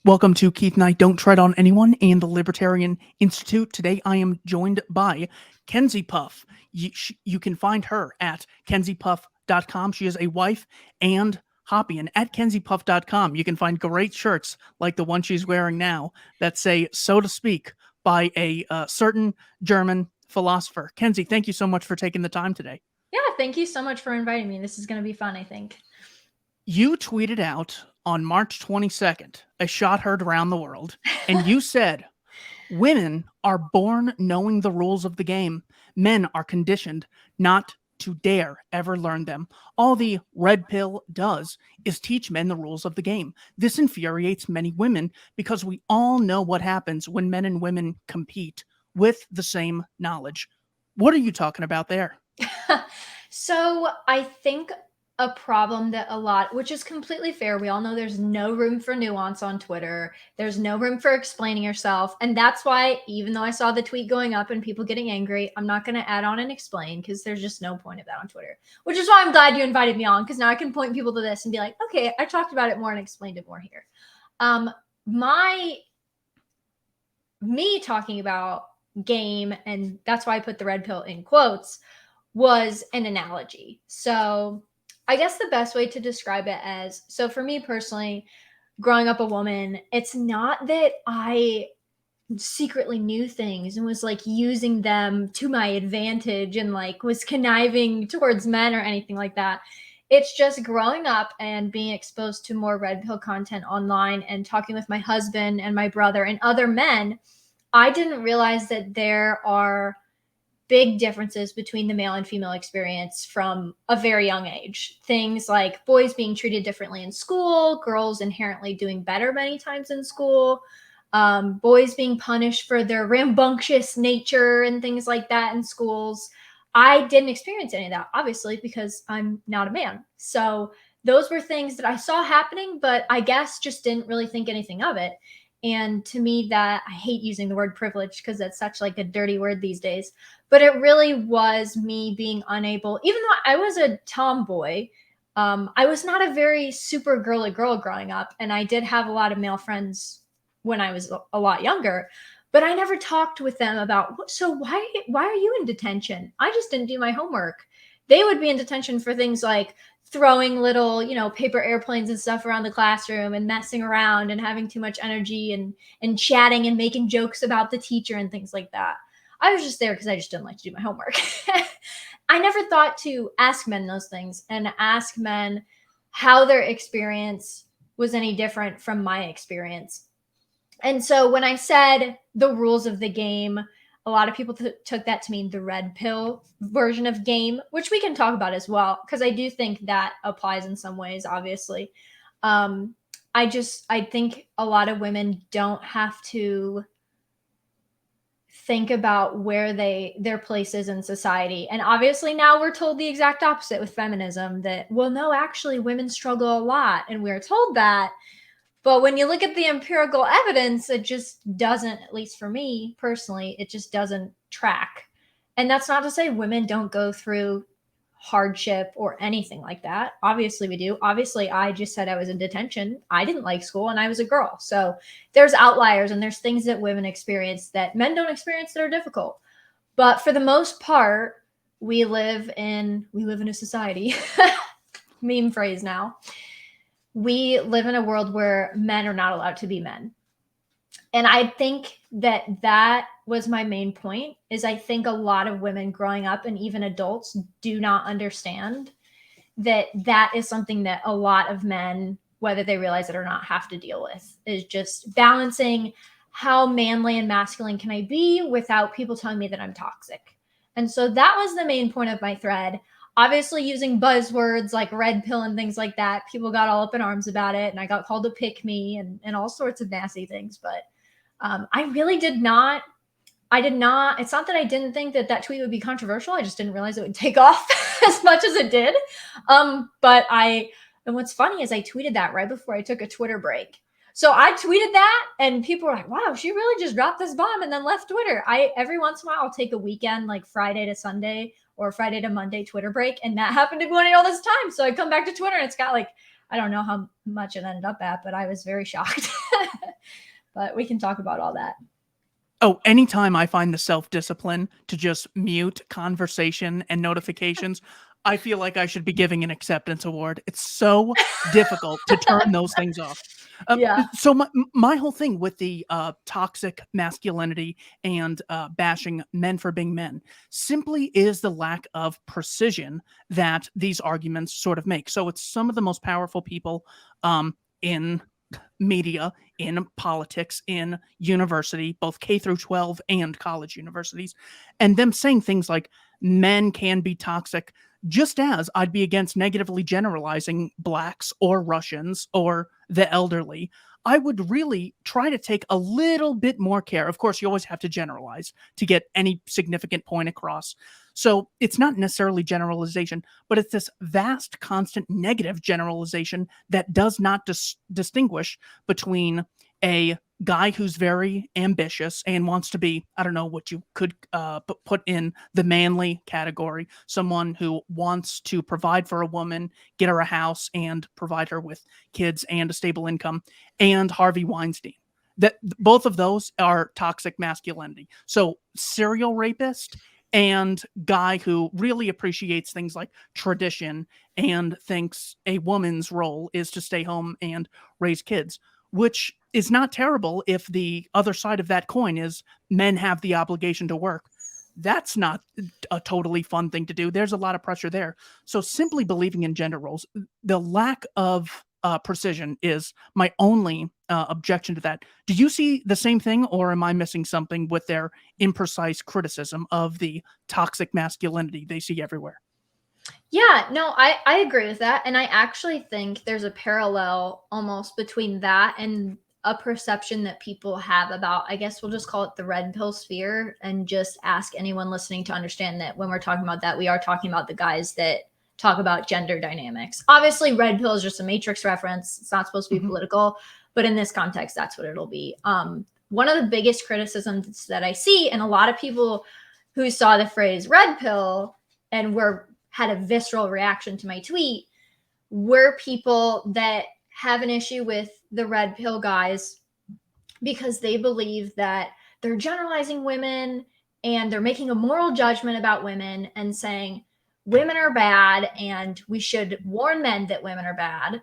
Welcome to Keith Knight Don't Tread on Anyone and the Libertarian Institute. Today I am joined by KenziePuff. You can find her at KenziePuff.com. She is a wife and hobby. And at KenziePuff.com, you can find great shirts like the one she's wearing now that say, so to speak, by a certain German philosopher. Kenzie, thank you so much for taking the time today. Yeah, thank you so much for inviting me. This is going to be fun, I think. You tweeted out on March 22nd, a shot heard around the world, and you said, women are born knowing the rules of the game. Men are conditioned not to dare ever learn them. All the red pill does is teach men the rules of the game. This infuriates many women because we all know what happens when men and women compete with the same knowledge. What are you talking about there? So I think a problem that which is completely fair. We all know there's no room for nuance on Twitter. There's no room for explaining yourself. And that's why, even though I saw the tweet going up and people getting angry, I'm not going to add on and explain because there's just no point of that on Twitter, which is why I'm glad you invited me on, because now I can point people to this and be like, okay, I talked about it more and explained it more here. Me talking about game, and that's why I put the red pill in quotes, was an analogy. So I guess the best way to describe it so for me personally, growing up a woman, it's not that I secretly knew things and was like using them to my advantage and like was conniving towards men or anything like that. It's just growing up and being exposed to more red pill content online and talking with my husband and my brother and other men. I didn't realize that there are big differences between the male and female experience from a very young age. Things like boys being treated differently in school, girls inherently doing better many times in school, boys being punished for their rambunctious nature and things like that in schools. I didn't experience any of that, obviously, because I'm not a man. So those were things that I saw happening, but I guess just didn't really think anything of it. And to me, that I hate using the word privilege because that's such like a dirty word these days. But it really was me being unable, even though I was a tomboy, I was not a very super girly girl growing up. And I did have a lot of male friends when I was a lot younger, but I never talked with them about, so why are you in detention? I just didn't do my homework. They would be in detention for things like throwing little, paper airplanes and stuff around the classroom and messing around and having too much energy and chatting and making jokes about the teacher and things like that. I was just there because I just didn't like to do my homework. I never thought to ask men those things and ask men how their experience was any different from my experience. And so when I said the rules of the game, a lot of people took that to mean the red pill version of game, which we can talk about as well, because I do think that applies in some ways, obviously. I think a lot of women don't have to think about where their place is in society. And obviously now we're told the exact opposite with feminism, that, well, no, actually women struggle a lot. And we're told that. But when you look at the empirical evidence, it just doesn't, at least for me personally, it just doesn't track. And that's not to say women don't go through hardship or anything like that. Obviously we do. Obviously, I just said I was in detention. I didn't like school and I was a girl. So there's outliers and there's things that women experience that men don't experience that are difficult. But for the most part, we live in a society, meme phrase now. We live in a world where men are not allowed to be men. And I think that was my main point, is I think a lot of women growing up and even adults do not understand that is something that a lot of men, whether they realize it or not, have to deal with, is just balancing how manly and masculine can I be without people telling me that I'm toxic. And so that was the main point of my thread. Obviously, using buzzwords like red pill and things like that, people got all up in arms about it, and I got called a pick me and all sorts of nasty things. But I really did not. It's not that I didn't think that tweet would be controversial. I just didn't realize it would take off as much as it did. And what's funny is I tweeted that right before I took a Twitter break. So I tweeted that and people were like, wow, she really just dropped this bomb and then left Twitter. Every once in a while, I'll take a weekend, like Friday to Sunday or Friday to Monday Twitter break. And that happened to be one of all this time. So I come back to Twitter and it's got like, I don't know how much it ended up at, but I was very shocked. but we can talk about all that. Oh, anytime I find the self-discipline to just mute conversation and notifications, I feel like I should be giving an acceptance award. It's so difficult to turn those things off. Yeah. So my whole thing with the toxic masculinity and bashing men for being men simply is the lack of precision that these arguments sort of make. So it's some of the most powerful people in media, in politics, in university, both K through 12 and college universities, and them saying things like men can be toxic, just as I'd be against negatively generalizing blacks or Russians or the elderly. I would really try to take a little bit more care. Of course, you always have to generalize to get any significant point across. So it's not necessarily generalization, but it's this vast, constant negative generalization that does not distinguish between a guy who's very ambitious and wants to be, I don't know what you could put in the manly category, someone who wants to provide for a woman, get her a house, and provide her with kids and a stable income, and Harvey Weinstein. That both of those are toxic masculinity. So serial rapist and guy who really appreciates things like tradition and thinks a woman's role is to stay home and raise kids, which is not terrible if the other side of that coin is men have the obligation to work. That's not a totally fun thing to do. There's a lot of pressure there. So simply believing in gender roles, the lack of precision is my only objection to that. Do you see the same thing, or am I missing something with their imprecise criticism of the toxic masculinity they see everywhere? Yeah, no, I agree with that. And I actually think there's a parallel almost between that and a perception that people have about, I guess we'll just call it the red pill sphere, and just ask anyone listening to understand that when we're talking about that, we are talking about the guys that talk about gender dynamics. Obviously, red pill is just a matrix reference. It's not supposed to be political, but in this context, that's what it'll be. One of the biggest criticisms that I see, and a lot of people who saw the phrase red pill and had a visceral reaction to my tweet, were people that have an issue with the red pill guys because they believe that they're generalizing women and they're making a moral judgment about women and saying women are bad and we should warn men that women are bad.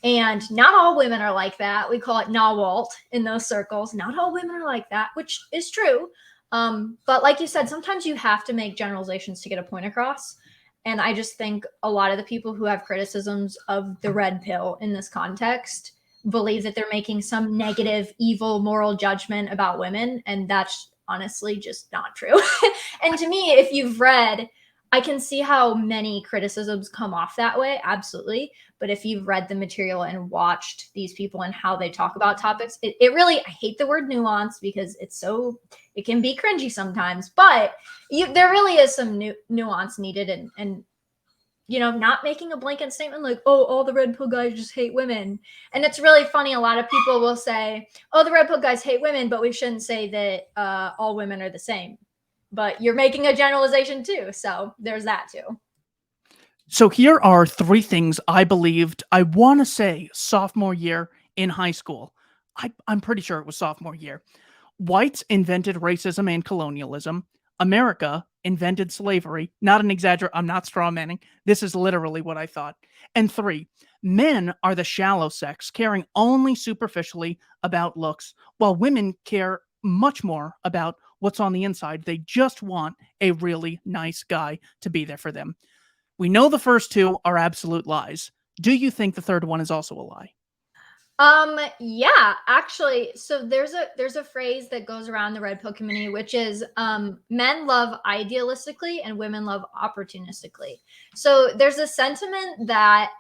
And not all women are like that. We call it NAWALT in those circles. Not all women are like that, which is true. But like you said, sometimes you have to make generalizations to get a point across. And I just think a lot of the people who have criticisms of the red pill in this context believe that they're making some negative, evil, moral judgment about women. And that's honestly just not true. And to me, if you've read, I can see how many criticisms come off that way. Absolutely. But if you've read the material and watched these people and how they talk about topics, it really, I hate the word nuance because it can be cringy sometimes, but there really is some nuance needed, and not making a blanket statement like, oh, all the red pill guys just hate women. And it's really funny. A lot of people will say, oh, the red pill guys hate women, but we shouldn't say that all women are the same. But you're making a generalization too. So there's that too. So here are three things I believed, I want to say sophomore year in high school. I'm pretty sure it was sophomore year. Whites invented racism and colonialism. America invented slavery. Not an exaggerate. I'm not straw manning. This is literally what I thought. And three, men are the shallow sex, caring only superficially about looks, while women care much more about what's on the inside. They just want a really nice guy to be there for them. We know the first two are absolute lies. Do you think the third one is also a lie? Yeah, actually, so there's a phrase that goes around the red pill community, which is men love idealistically and women love opportunistically. So there's a sentiment that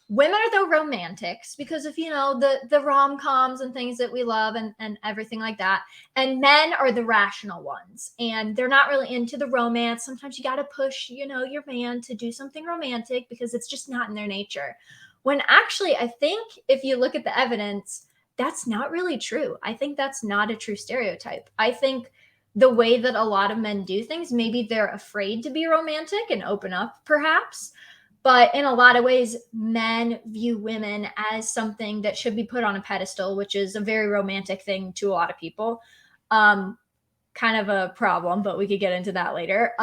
women are the romantics because of the rom-coms and things that we love and everything like that, and men are the rational ones and they're not really into the romance. Sometimes you got to push your man to do something romantic because it's just not in their nature, when actually I think if you look at the evidence, that's not really true. I think that's not a true stereotype. I think the way that a lot of men do things, maybe they're afraid to be romantic and open up perhaps, But in a lot of ways, men view women as something that should be put on a pedestal, which is a very romantic thing to a lot of people. Kind of a problem, but we could get into that later.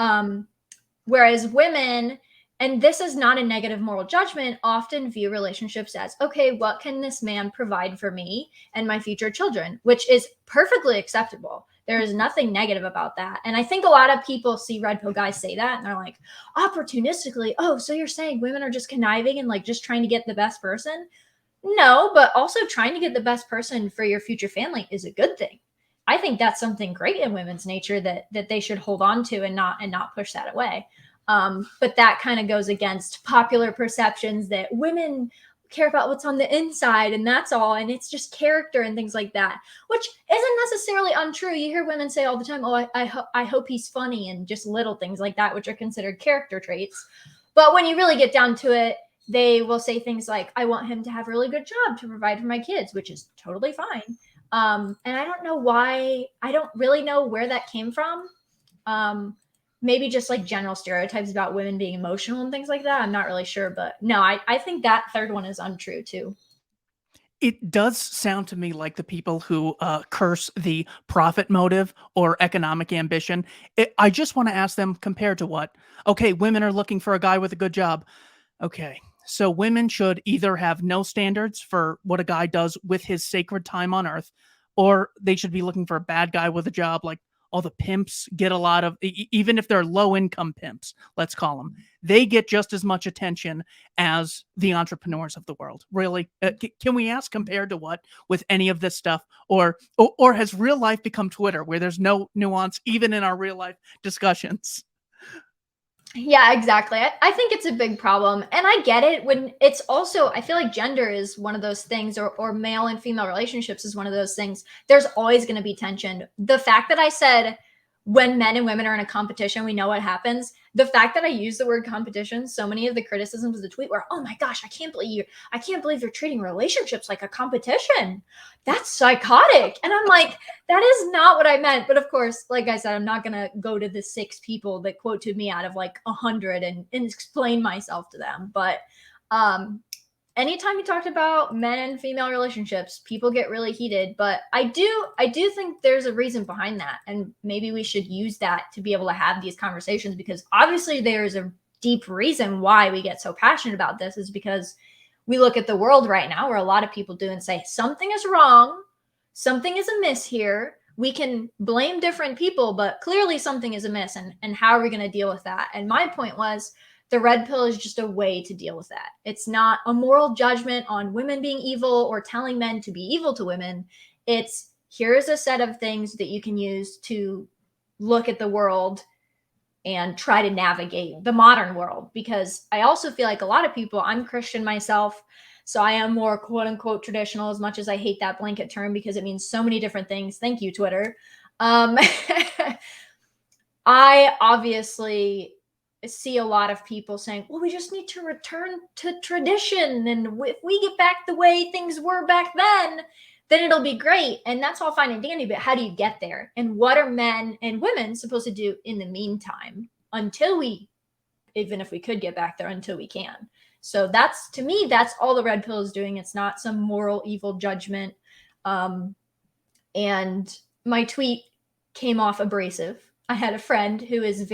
Whereas women, and this is not a negative moral judgment, often view relationships as, okay, what can this man provide for me and my future children, which is perfectly acceptable. There is nothing negative about that. And I think a lot of people see red pill guys say that and they're like, opportunistically, oh, so you're saying women are just conniving and like just trying to get the best person? No, but also trying to get the best person for your future family is a good thing. I think that's something great in women's nature that they should hold on to and not push that away. But that kind of goes against popular perceptions that women care about what's on the inside and that's all, and it's just character and things like that, which isn't necessarily untrue. You hear women say all the time, oh, I hope he's funny, and just little things like that, which are considered character traits. But when you really get down to it, they will say things like, I want him to have a really good job to provide for my kids, which is totally fine. And I don't know why. I don't really know where that came from. Maybe just like general stereotypes about women being emotional and things like that. I'm not really sure, but no, I think that third one is untrue too. It does sound to me like the people who curse the profit motive or economic ambition. I just want to ask them, compared to what? Okay, women are looking for a guy with a good job. Okay, so women should either have no standards for what a guy does with his sacred time on earth, or they should be looking for a bad guy with a job. Like all the pimps get a lot of, even if they're low income pimps, let's call them, they get just as much attention as the entrepreneurs of the world. Really? Can we ask, compared to what with any of this stuff? Or has real life become Twitter, where there's no nuance even in our real life discussions? Yeah, exactly. I think it's a big problem. And I get it when it's also, I feel like gender is one of those things, or male and female relationships is one of those things. There's always going to be tension. The fact that I said when men and women are in a competition, we know what happens. The fact that I use the word competition, so many of the criticisms of the tweet were, oh my gosh, I can't believe you're treating relationships like a competition. That's psychotic. And I'm like, that is not what I meant. But of course, like I said, I'm not going to go to the 6 people that quoted me out of like 100 and explain myself to them. But anytime you talked about men and female relationships, people get really heated. But I do think there's a reason behind that. And maybe we should use that to be able to have these conversations, because obviously there's a deep reason why we get so passionate about this, is because we look at the world right now where a lot of people do and say, something is wrong, something is amiss here. We can blame different people, but clearly something is amiss. And how are we going to deal with that? And my point was, the red pill is just a way to deal with that. It's not a moral judgment on women being evil or telling men to be evil to women. It's, here's a set of things that you can use to look at the world and try to navigate the modern world. Because I also feel like a lot of people, I'm Christian myself, so I am more quote unquote traditional, as much as I hate that blanket term because it means so many different things. Thank you, Twitter. I obviously see a lot of people saying, well, we just need to return to tradition. And if we get back the way things were back then it'll be great. And that's all fine and dandy, but how do you get there? And what are men and women supposed to do in the meantime until we, even if we could get back there, until we can? So that's, to me, that's all the red pill is doing. It's not some moral evil judgment. And my tweet came off abrasive. I had a friend who is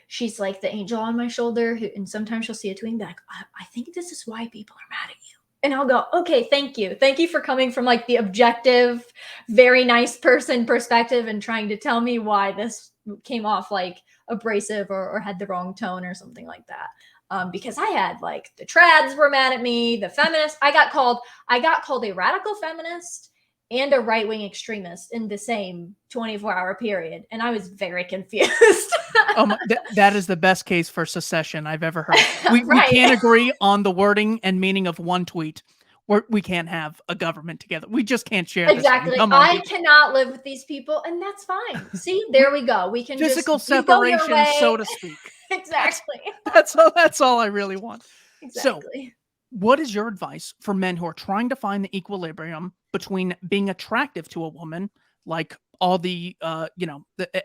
she's like the angel on my shoulder, and sometimes she'll see a tweet and be like, I think this is why people are mad at you. And I'll go, okay, thank you. Thank you for coming from like the objective, very nice person perspective and trying to tell me why this came off like abrasive or had the wrong tone or something like that. Because I had like the trads were mad at me, the feminists. I got called a radical feminist and a right-wing extremist in the same 24-hour period. And I was very confused. That is the best case for secession I've ever heard. We Right. can't agree on the wording and meaning of one tweet. We can't have a government together. We just can't share Exactly. this thing. Come on, I cannot live with these people, and that's fine. See, there we go. We can physical just, you go your separation, way. so to speak. Exactly. That's all I really want. Exactly. So, what is your advice for men who are trying to find the equilibrium between being attractive to a woman, like all the,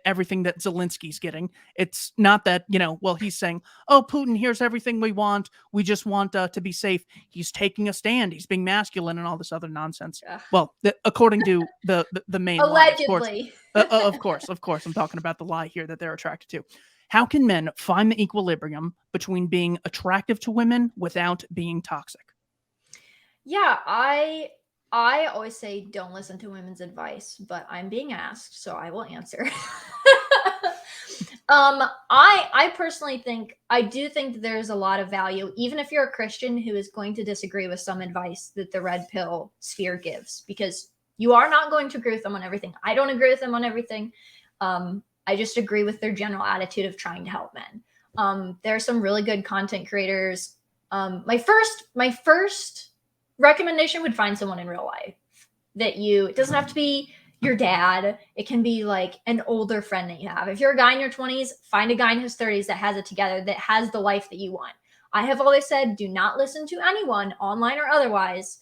everything that Zelensky's getting. It's not that, well, he's saying, oh, Putin, here's everything we want. We just want to be safe. He's taking a stand. He's being masculine and all this other nonsense. Ugh. Well, according to the main lie, Allegedly. of course, I'm talking about the lie here that they're attracted to. How can men find the equilibrium between being attractive to women without being toxic? Yeah, I always say don't listen to women's advice, but I'm being asked, so I will answer. I personally think I do think that there's a lot of value, even if you're a Christian who is going to disagree with some advice that the red pill sphere gives, because you are not going to agree with them on everything. I don't agree with them on everything. I just agree with their general attitude of trying to help men. There are some really good content creators. My first recommendation would find someone in real life that it doesn't have to be your dad. It can be like an older friend that you have. If you're a guy in your 20s, find a guy in his 30s that has it together, that has the life that you want. I have always said, do not listen to anyone, online or otherwise,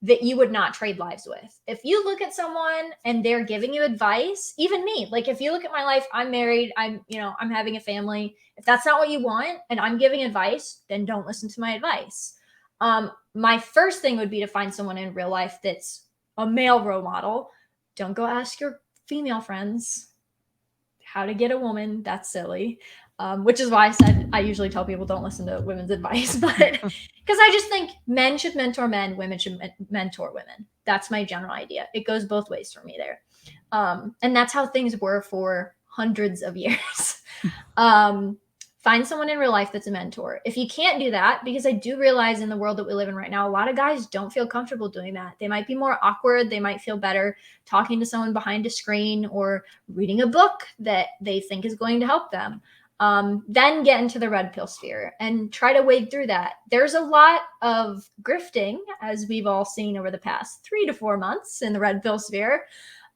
that you would not trade lives with. If you look at someone and they're giving you advice, even me, like if you look at my life, I'm married, I'm having a family. If that's not what you want and I'm giving advice, then don't listen to my advice. My first thing would be to find someone in real life that's a male role model. Don't go ask your female friends how to get a woman. That's silly. Which is why I said I usually tell people don't listen to women's advice, but because I just think men should mentor men, women should mentor women. That's my general idea. It goes both ways for me there. And that's how things were for hundreds of years. Find someone in real life that's a mentor. If you can't do that, because I do realize in the world that we live in right now, a lot of guys don't feel comfortable doing that. They might be more awkward. They might feel better talking to someone behind a screen or reading a book that they think is going to help them. Then get into the red pill sphere and try to wade through that. There's a lot of grifting, as we've all seen over the past 3 to 4 months in the red pill sphere,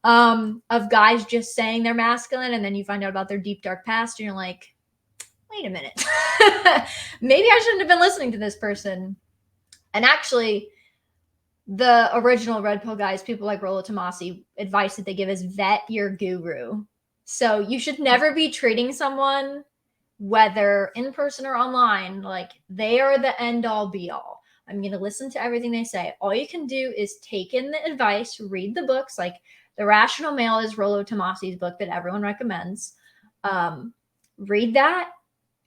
of guys just saying they're masculine, and then you find out about their deep, dark past, and you're like, wait a minute, maybe I shouldn't have been listening to this person. And actually, the original red pill guys, people like Rollo Tomasi, advice that they give is vet your guru. So you should never be treating someone, whether in person or online, like they are the end all be all. I'm going to listen to everything they say. All you can do is take in the advice, read the books. Like The Rational Male is Rollo Tomasi's book that everyone recommends. Read that.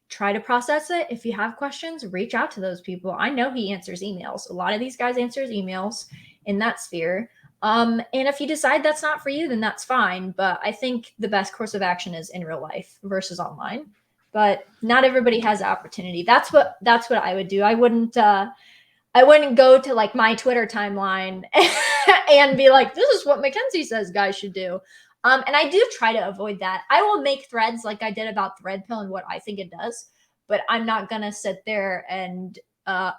Try to process it. If you have questions, reach out to those people. I know he answers emails. A lot of these guys answers emails in that sphere. And if you decide that's not for you, then that's fine. But I think the best course of action is in real life versus online. But not everybody has the opportunity. That's what I would do. I wouldn't go to like my Twitter timeline and be like, this is what Mackenzie says guys should do. And I do try to avoid that. I will make threads like I did about the red pill and what I think it does, but I'm not going to sit there and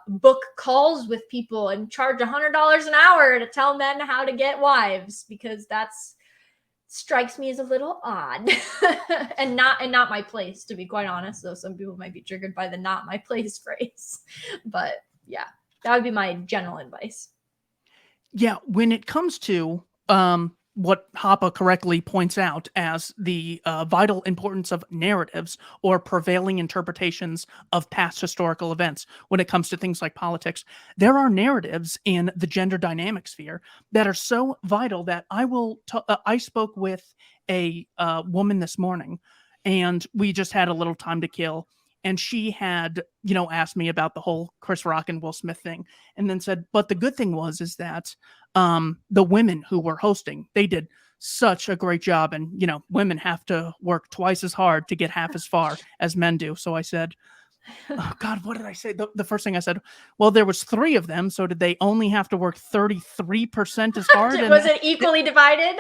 book calls with people and charge $100 an hour to tell men how to get wives, because that's strikes me as a little odd and not my place, to be quite honest. Though some people might be triggered by the not my place phrase, but yeah, that would be my general advice. Yeah. When it comes to, what Hoppe correctly points out as the vital importance of narratives or prevailing interpretations of past historical events when it comes to things like politics, there are narratives in the gender dynamic sphere that are so vital that I spoke with a woman this morning, and we just had a little time to kill. And she had, asked me about the whole Chris Rock and Will Smith thing, and then said, but the good thing is that the women who were hosting, they did such a great job. And, women have to work twice as hard to get half as far as men do. So I said, oh God, what did I say? The first thing I said, well, there was 3 of them. So did they only have to work 33% as hard? Was it equally divided?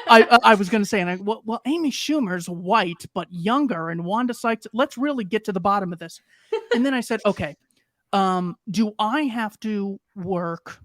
I was going to say, well, Amy Schumer's white, but younger, and Wanda Sykes, let's really get to the bottom of this. And then I said, okay, do I have to work,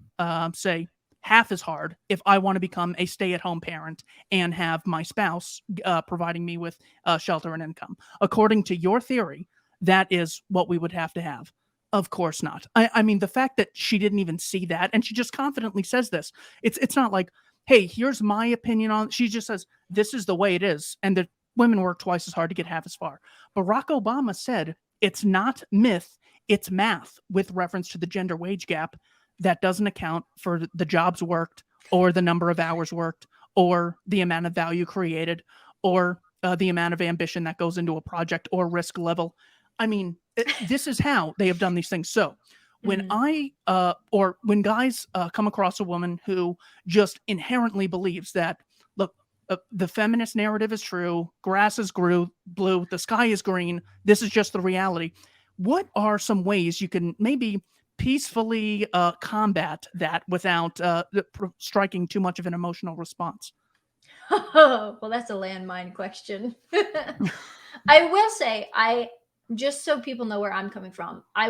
say, half as hard if I want to become a stay-at-home parent and have my spouse providing me with shelter and income? According to your theory, that is what we would have to have. Of course not. I mean, the fact that she didn't even see that, and she just confidently says this, it's not like, hey, here's my opinion on. She just says this is the way it is, and that women work twice as hard to get half as far. Barack Obama said it's not myth, it's math, with reference to the gender wage gap that doesn't account for the jobs worked or the number of hours worked or the amount of value created or the amount of ambition that goes into a project or risk level. I mean, this is how they have done these things. So when when guys come across a woman who just inherently believes that, look, the feminist narrative is true, grass is blue, the sky is green, this is just the reality. What are some ways you can maybe peacefully combat that without striking too much of an emotional response? Oh, well, that's a landmine question. I will say, just so people know where I'm coming from, I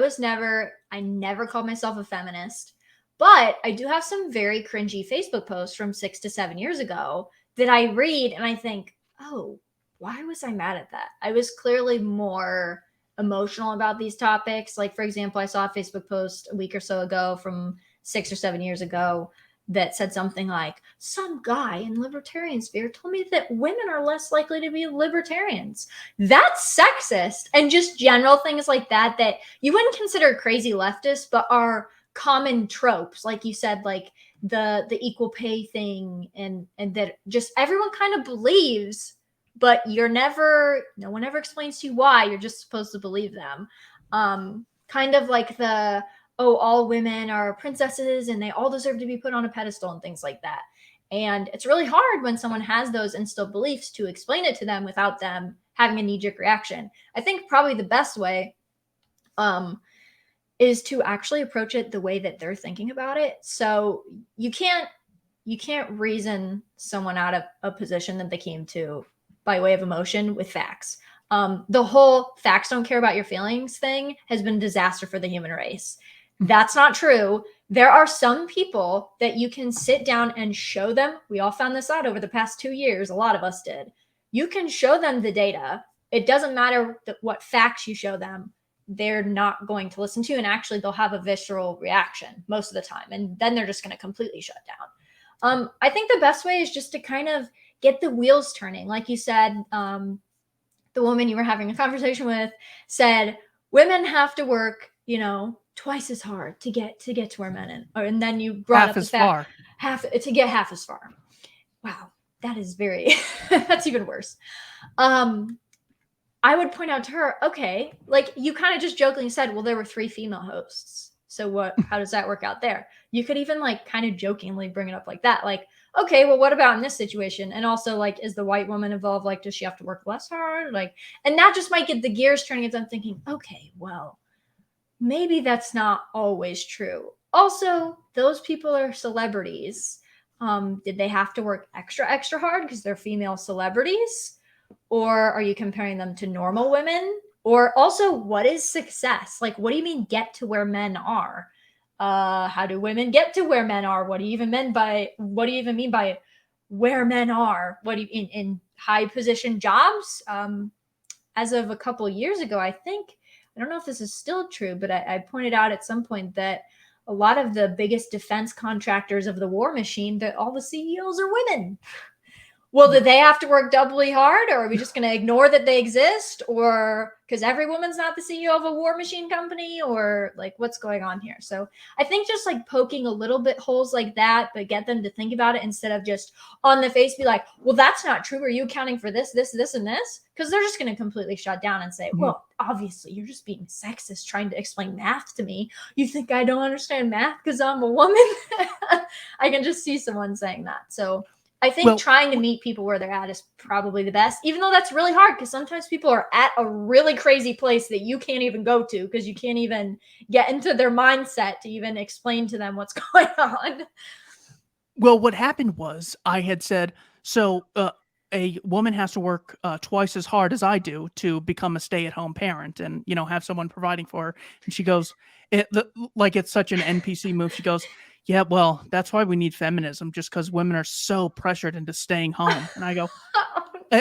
never called myself a feminist, but I do have some very cringy Facebook posts from 6 to 7 years ago that I read and I think, oh, why was I mad at that? I was clearly more emotional about these topics. Like, for example, I saw a Facebook post a week or so ago from 6 or 7 years ago that said something like, some guy in libertarian sphere told me that women are less likely to be libertarians. That's sexist. And just general things like that you wouldn't consider crazy leftist, but are common tropes. Like you said, like the equal pay thing, and that just everyone kind of believes, but no one ever explains to you why. You're just supposed to believe them. Kind of like all women are princesses and they all deserve to be put on a pedestal and things like that. And it's really hard when someone has those instilled beliefs to explain it to them without them having a knee-jerk reaction. I think probably the best way is to actually approach it the way that they're thinking about it. So you can't reason someone out of a position that they came to by way of emotion with facts. The whole facts don't care about your feelings thing has been a disaster for the human race. That's not true. There are some people that you can sit down and show them. We all found this out over the past 2 years. A lot of us did. You can show them the data. It doesn't matter what facts you show them. They're not going to listen to, and actually they'll have a visceral reaction most of the time. And then they're just going to completely shut down. I think the best way is just to kind of get the wheels turning. Like you said, the woman you were having a conversation with said, women have to work, twice as hard to get to where men are. And then you brought up the fact to get half as far. Wow, that is very that's even worse. I would point out to her, okay, like you kind of just jokingly said, well, there were 3 female hosts. So how does that work out there? You could even like kind of jokingly bring it up like that. Like, okay, well, what about in this situation? And also, like, is the white woman involved? Like, does she have to work less hard? Like, and that just might get the gears turning. As I'm thinking, okay, well, maybe that's not always true. Also, those people are celebrities. Did they have to work extra hard because they're female celebrities? Or are you comparing them to normal women? Or also, what is success? Like, what do you mean get to where men are? How do women get to where men are? What do you even mean by where men are? What do you in high position jobs? As of a couple of years ago, I don't know if this is still true, but I pointed out at some point that a lot of the biggest defense contractors of the war machine, that all the CEOs are women. Well, do they have to work doubly hard, or are we just going to ignore that they exist? Or because every woman's not the CEO of a war machine company, or like what's going on here? So I think just like poking a little bit holes like that, but get them to think about it instead of just on the face be like, well, that's not true. Are you accounting for this, this, this, and this? Because they're just going to completely shut down and say, well, obviously you're just being sexist trying to explain math to me. You think I don't understand math because I'm a woman? I can just see someone saying that. So I think trying to meet people where they're at is probably the best, even though that's really hard because sometimes people are at a really crazy place that you can't even go to because you can't even get into their mindset to even explain to them what's going on. Well, what happened was I had said, so a woman has to work twice as hard as I do to become a stay-at-home parent and, have someone providing for her. And she goes, like it's such an NPC move. She goes, yeah, well, that's why we need feminism, just because women are so pressured into staying home. And I go,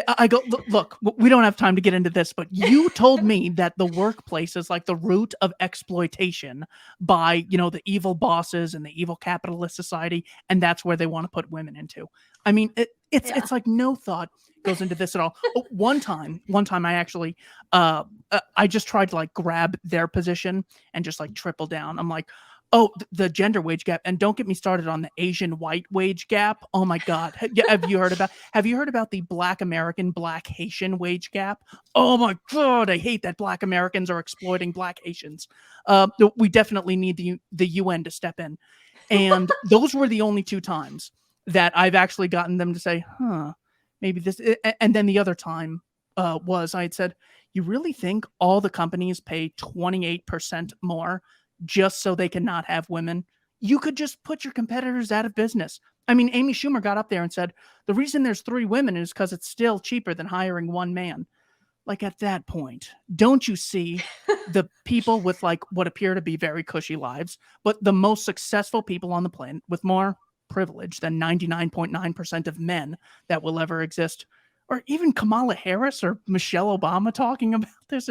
I go, look, we don't have time to get into this, but you told me that the workplace is like the root of exploitation by, the evil bosses and the evil capitalist society, and that's where they want to put women into. I mean, it's like no thought goes into this at all. One time I actually, I just tried to like grab their position and just like triple down. I'm like, oh, the gender wage gap, and don't get me started on the Asian white wage gap. Oh my God, have you heard about the Black American, Black Haitian wage gap? Oh my God, I hate that Black Americans are exploiting Black Haitians. We definitely need the UN to step in, and those were the only two times that I've actually gotten them to say, "Huh, maybe this." And then the other time was I had said, "You really think all the companies pay 28% more?" just so they can not have women? You could just put your competitors out of business. I mean, Amy Schumer got up there and said, the reason there's 3 women is because it's still cheaper than hiring 1 man. Like at that point, don't you see the people with like what appear to be very cushy lives, but the most successful people on the planet with more privilege than 99.9% of men that will ever exist, or even Kamala Harris or Michelle Obama talking about this?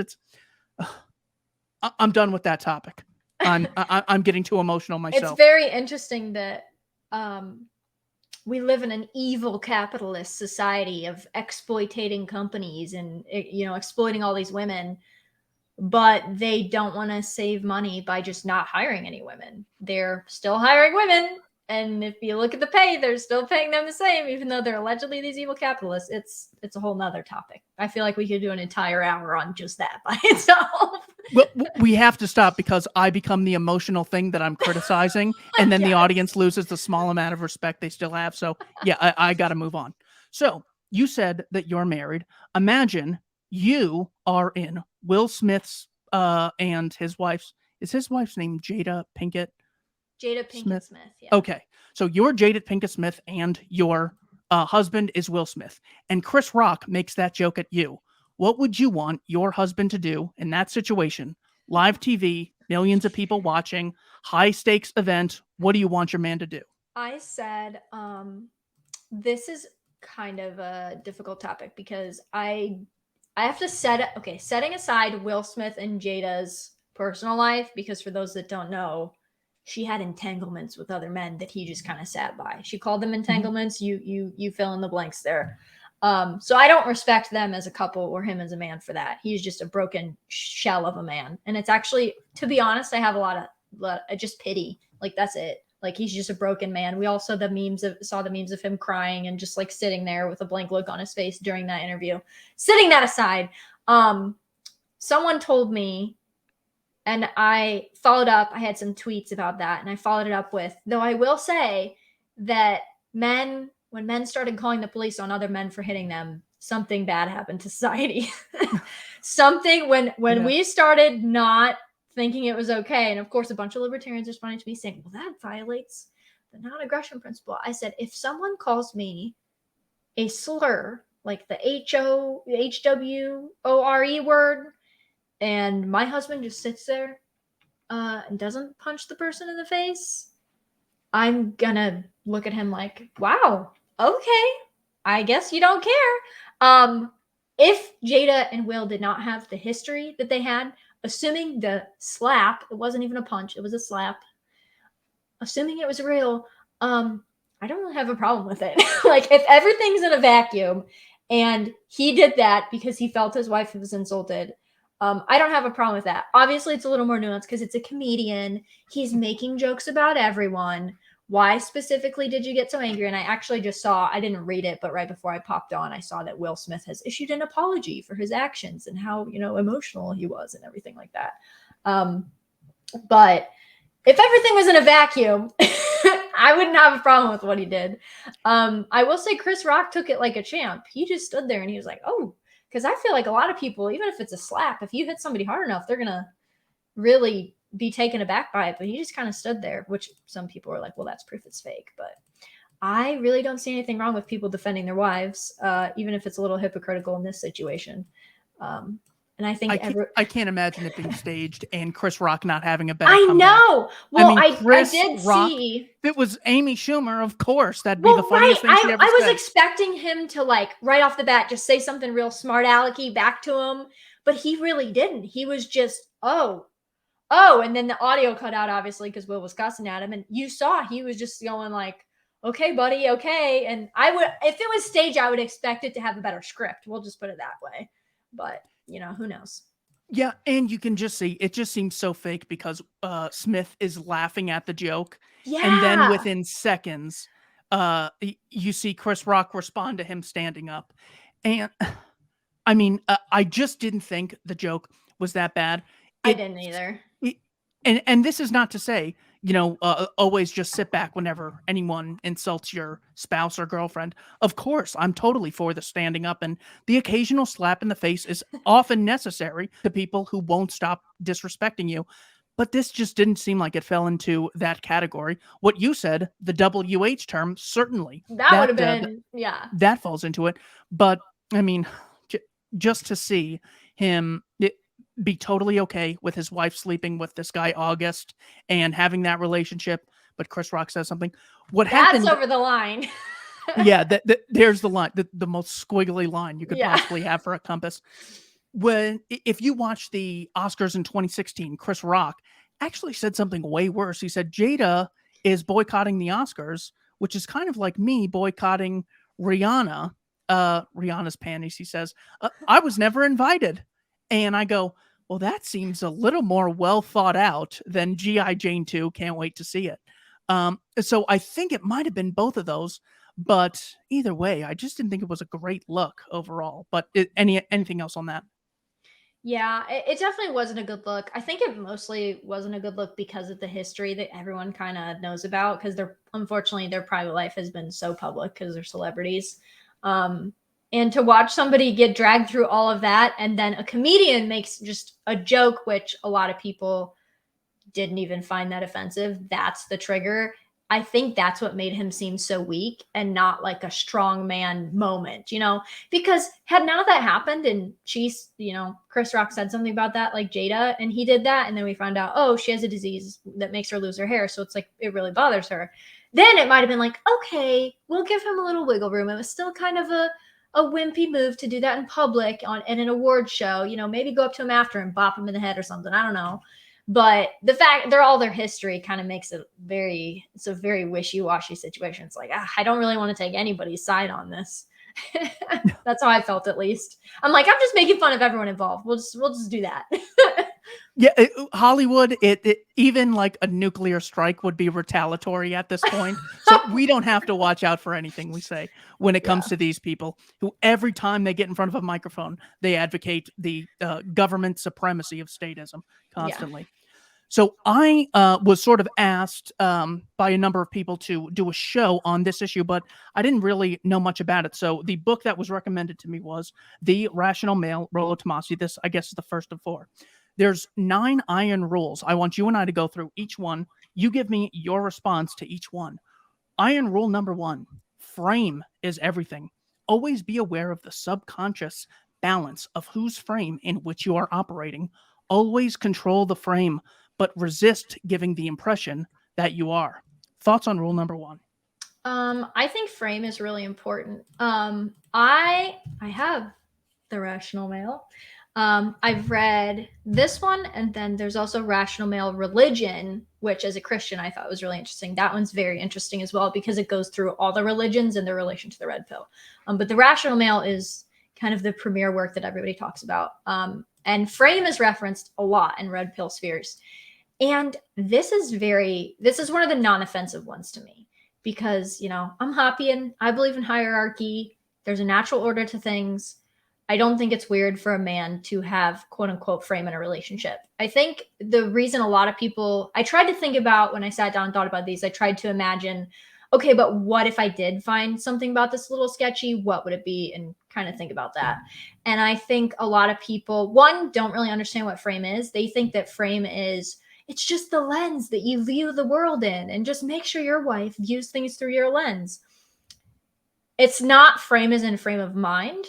I'm done with that topic. I'm getting too emotional myself. It's very interesting that we live in an evil capitalist society of exploitating companies and exploiting all these women, but they don't want to save money by just not hiring any women. They're still hiring women, and if you look at the pay, they're still paying them the same, even though they're allegedly these evil capitalists. It's a whole nother topic. I feel like we could do an entire hour on just that by itself. Well, we have to stop because I become the emotional thing that I'm criticizing, and then the audience loses the small amount of respect they still have. So yeah, I got to move on. So you said that you're married. Imagine you are in Will Smith's and his wife's. Is his wife's name Jada Pinkett? Jada Pinkett Smith. Yeah. Okay, so you're Jada Pinkett Smith, and your husband is Will Smith, and Chris Rock makes that joke at you. What would you want your husband to do in that situation? Live TV, millions of people watching, high stakes event. What do you want your man to do? I said, this is kind of a difficult topic because I have to setting aside Will Smith and Jada's personal life, because for those that don't know, she had entanglements with other men that he just kind of sat by. She called them entanglements. You fill in the blanks there. So I don't respect them as a couple or him as a man for that. He's just a broken shell of a man. And it's actually, to be honest, I have a lot of just pity. Like, that's it. Like, he's just a broken man. We all saw the memes of him crying and just like sitting there with a blank look on his face during that interview. Setting that aside, someone told me, and I followed up. I had some tweets about that, and I followed it up with, though I will say that when men started calling the police on other men for hitting them, something bad happened to society. Something when we started not thinking it was okay, and of course a bunch of libertarians responded to me saying, well, that violates the non-aggression principle. I said, if someone calls me a slur, like the HWORE word, and my husband just sits there and doesn't punch the person in the face, I'm gonna look at him like, wow, okay, I guess you don't care. If Jada and Will did not have the history that they had, assuming the slap, it wasn't even a punch, it was a slap, assuming it was real, I don't really have a problem with it. Like, if everything's in a vacuum and he did that because he felt his wife was insulted, I don't have a problem with that. Obviously, it's a little more nuanced because it's a comedian. He's making jokes about everyone. Why specifically did you get so angry? And I actually just saw, I didn't read it, but right before I popped on, I saw that Will Smith has issued an apology for his actions and how, emotional he was and everything like that. But if everything was in a vacuum, I wouldn't have a problem with what he did. I will say Chris Rock took it like a champ. He just stood there and he was like, oh, because I feel like a lot of people, even if it's a slap, if you hit somebody hard enough, they're going to really be taken aback by it. But he just kind of stood there, which some people are like, well, that's proof it's fake. But I really don't see anything wrong with people defending their wives, even if it's a little hypocritical in this situation. And And I think I can't imagine it being staged and Chris Rock not having a better I comeback. know. Well, I Chris did Rock, see. if it was Amy Schumer, of course, that'd be Well, the right. funniest thing she ever I was said. expecting him to, like, right off the bat, just say something real smart alecky back to him, but he really didn't. He was just, oh, and then the audio cut out, obviously, because Will was cussing at him, and you saw he was just going like, okay, buddy, okay. And I would, if it was staged, I would expect it to have a better script. We'll just put it that way. But, you know, who knows? Yeah, and you can just see it just seems so fake because Smith is laughing at the joke, and then Yeah. within seconds, you see Chris Rock respond to him standing up, and I just didn't think the joke was that bad. I didn't either. And this is not to say, always just sit back whenever anyone insults your spouse or girlfriend. Of course, I'm totally for the standing up, and the occasional slap in the face is often necessary to people who won't stop disrespecting you. But this just didn't seem like it fell into that category. What you said, the WH term, certainly That would have been, yeah. that falls into it. But I mean, just to see him be totally okay with his wife sleeping with this guy August and having that relationship, but Chris Rock says something. What happened? That's over the line. Yeah, there's the line, the most squiggly line you could possibly have for a compass. If you watch the Oscars in 2016, Chris Rock actually said something way worse. He said Jada is boycotting the Oscars, which is kind of like me boycotting Rihanna's panties. He says, I was never invited. And I go, well, that seems a little more well thought out than G.I. Jane 2. Can't wait to see it. So I think it might have been both of those, but either way, I just didn't think it was a great look overall. But anything else on that? Yeah, it definitely wasn't a good look. I think it mostly wasn't a good look because of the history that everyone kind of knows about, because unfortunately their private life has been so public because they're celebrities. And to watch somebody get dragged through all of that, and then a comedian makes just a joke, which a lot of people didn't even find that offensive. That's the trigger. I think that's what made him seem so weak and not like a strong man moment, because had none of that happened and Chris Rock said something about that, like Jada, and he did that, and then we found out, oh, she has a disease that makes her lose her hair. So it's like, it really bothers her. Then it might've been like, okay, we'll give him a little wiggle room. It was still kind of a wimpy move to do that in public in an award show, maybe go up to him after and bop him in the head or something. I don't know. But the fact their history kind of makes it it's a very wishy-washy situation. It's like, I don't really want to take anybody's side on this. That's how I felt, at least. I'm like, I'm just making fun of everyone involved. We'll just do that. Yeah, Hollywood, even like a nuclear strike would be retaliatory at this point. So we don't have to watch out for anything we say when it comes to these people who every time they get in front of a microphone, they advocate the government supremacy of statism constantly. Yeah. So I was sort of asked by a number of people to do a show on this issue, but I didn't really know much about it. So the book that was recommended to me was The Rational Male, Rollo Tomassi. This, I guess, is the first of 4. There's 9 iron rules. I want you and I to go through each one. You give me your response to each one. Iron rule number 1, frame is everything. Always be aware of the subconscious balance of whose frame in which you are operating. Always control the frame, but resist giving the impression that you are. Thoughts on rule number 1? I think frame is really important. I have The Rational Male. I've read this one, and then there's also Rational Male Religion, which as a Christian I thought was really interesting. That one's very interesting as well because it goes through all the religions and their relation to the red pill. But the Rational Male is kind of the premier work that everybody talks about. And frame is referenced a lot in red pill spheres. And this is one of the non-offensive ones to me because, I'm Hoppian. I believe in hierarchy. There's a natural order to things. I don't think it's weird for a man to have quote unquote frame in a relationship. I think the reason a lot of people, I tried to think about when I sat down and thought about these, I tried to imagine, okay, but what if I did find something about this a little sketchy? What would it be? And kind of think about that. And I think a lot of people, one, don't really understand what frame is. They think that frame is, it's just the lens that you view the world in, and just make sure your wife views things through your lens. It's not. Frame as in frame of mind.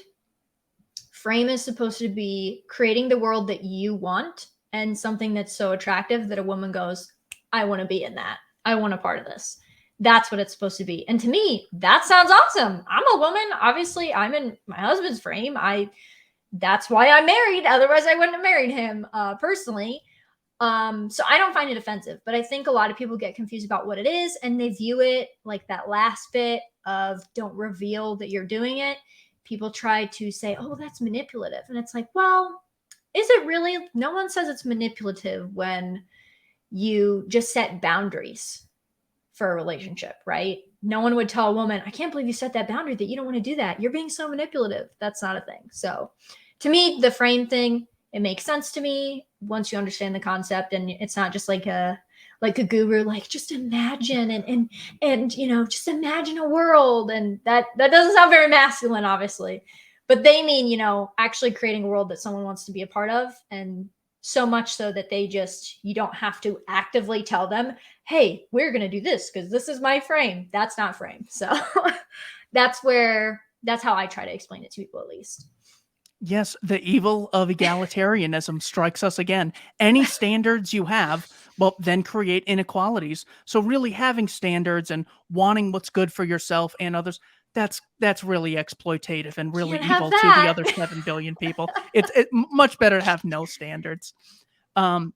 frame is supposed to be creating the world that you want and something that's so attractive that a woman goes, I want to be in that. I want a part of this. That's what it's supposed to be. And to me, that sounds awesome. I'm a woman. Obviously, I'm in my husband's frame. That's why I'm married. Otherwise, I wouldn't have married him personally. So I don't find it offensive, but I think a lot of people get confused about what it is, and they view it like that last bit of don't reveal that you're doing it. People try to say, oh, that's manipulative. And it's like, well, is it really? No one says it's manipulative when you just set boundaries for a relationship, right? No one would tell a woman, I can't believe you set that boundary that you don't want to do that. You're being so manipulative. That's not a thing. So to me, the frame thing, it makes sense to me once you understand the concept, and it's not just like a guru, like just imagine and just imagine a world. And that doesn't sound very masculine, obviously, but they mean, actually creating a world that someone wants to be a part of. And so much so that you don't have to actively tell them, hey, we're going to do this because this is my frame. That's not frame. So that's how I try to explain it to people, at least. Yes, the evil of egalitarianism strikes us again. Any standards you have, well, then create inequalities. So really having standards and wanting what's good for yourself and others, that's really exploitative and really Can't have evil to the that. other 7 billion people. It's much better to have no standards. Iron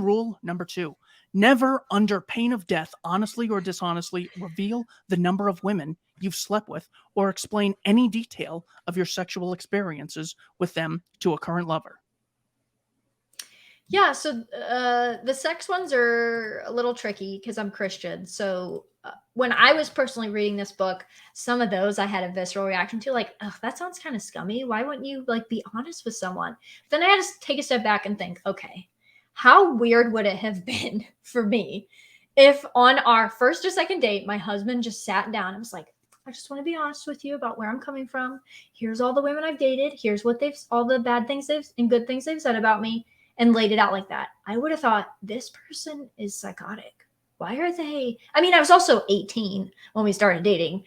rule number 2. Never, under pain of death, honestly or dishonestly, reveal the number of women you've slept with or explain any detail of your sexual experiences with them to a current lover. Yeah, so the sex ones are a little tricky because I'm Christian. So when I was personally reading this book, some of those I had a visceral reaction to, like, oh, that sounds kind of scummy. Why wouldn't you be honest with someone? Then I had to take a step back and think, okay, how weird would it have been for me if on our first or second date, my husband just sat down and was like, I just want to be honest with you about where I'm coming from. Here's all the women I've dated. Here's all the bad things and good things they've said about me, and laid it out like that. I would have thought, this person is psychotic. Why are they? I mean, I was also 18 when we started dating.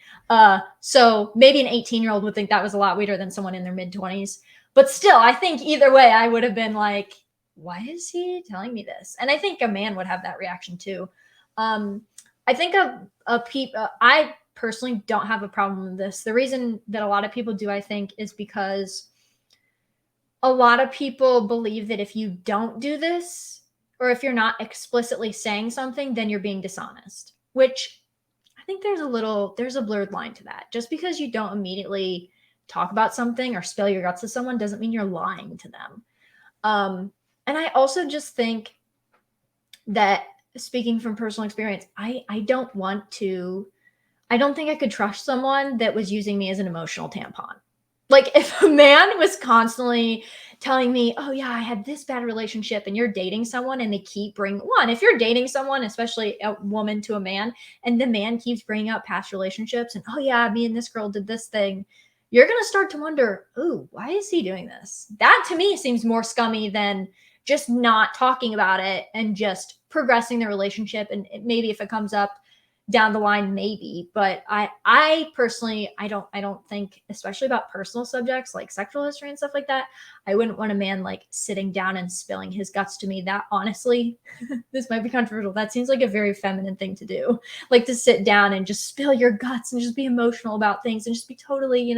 So maybe an 18-year-old would think that was a lot weirder than someone in their mid-20s. But still, I think either way, I would have been like, why is he telling me this? And I think a man would have that reaction too. I think I personally don't have a problem with this. The reason that a lot of people do, I think, is because a lot of people believe that if you don't do this, or if you're not explicitly saying something, then you're being dishonest, which I think there's a blurred line to that. Just because you don't immediately talk about something or spill your guts to someone doesn't mean you're lying to them. And I also just think that, speaking from personal experience, I don't think I could trust someone that was using me as an emotional tampon. Like, if a man was constantly telling me, oh yeah, I had this bad relationship, and you're dating someone and they keep bringing one, if you're dating someone, especially a woman to a man, and the man keeps bringing up past relationships and, oh yeah, me and this girl did this thing, you're going to start to wonder, oh, why is he doing this? That to me seems more scummy than just not talking about it and just progressing the relationship. And maybe if it comes up down the line, maybe. But I personally, I don't think, especially about personal subjects like sexual history and stuff like that, I wouldn't want a man sitting down and spilling his guts to me. That honestly, this might be controversial, that seems like a very feminine thing to do. Like, to sit down and just spill your guts and just be emotional about things and just be totally,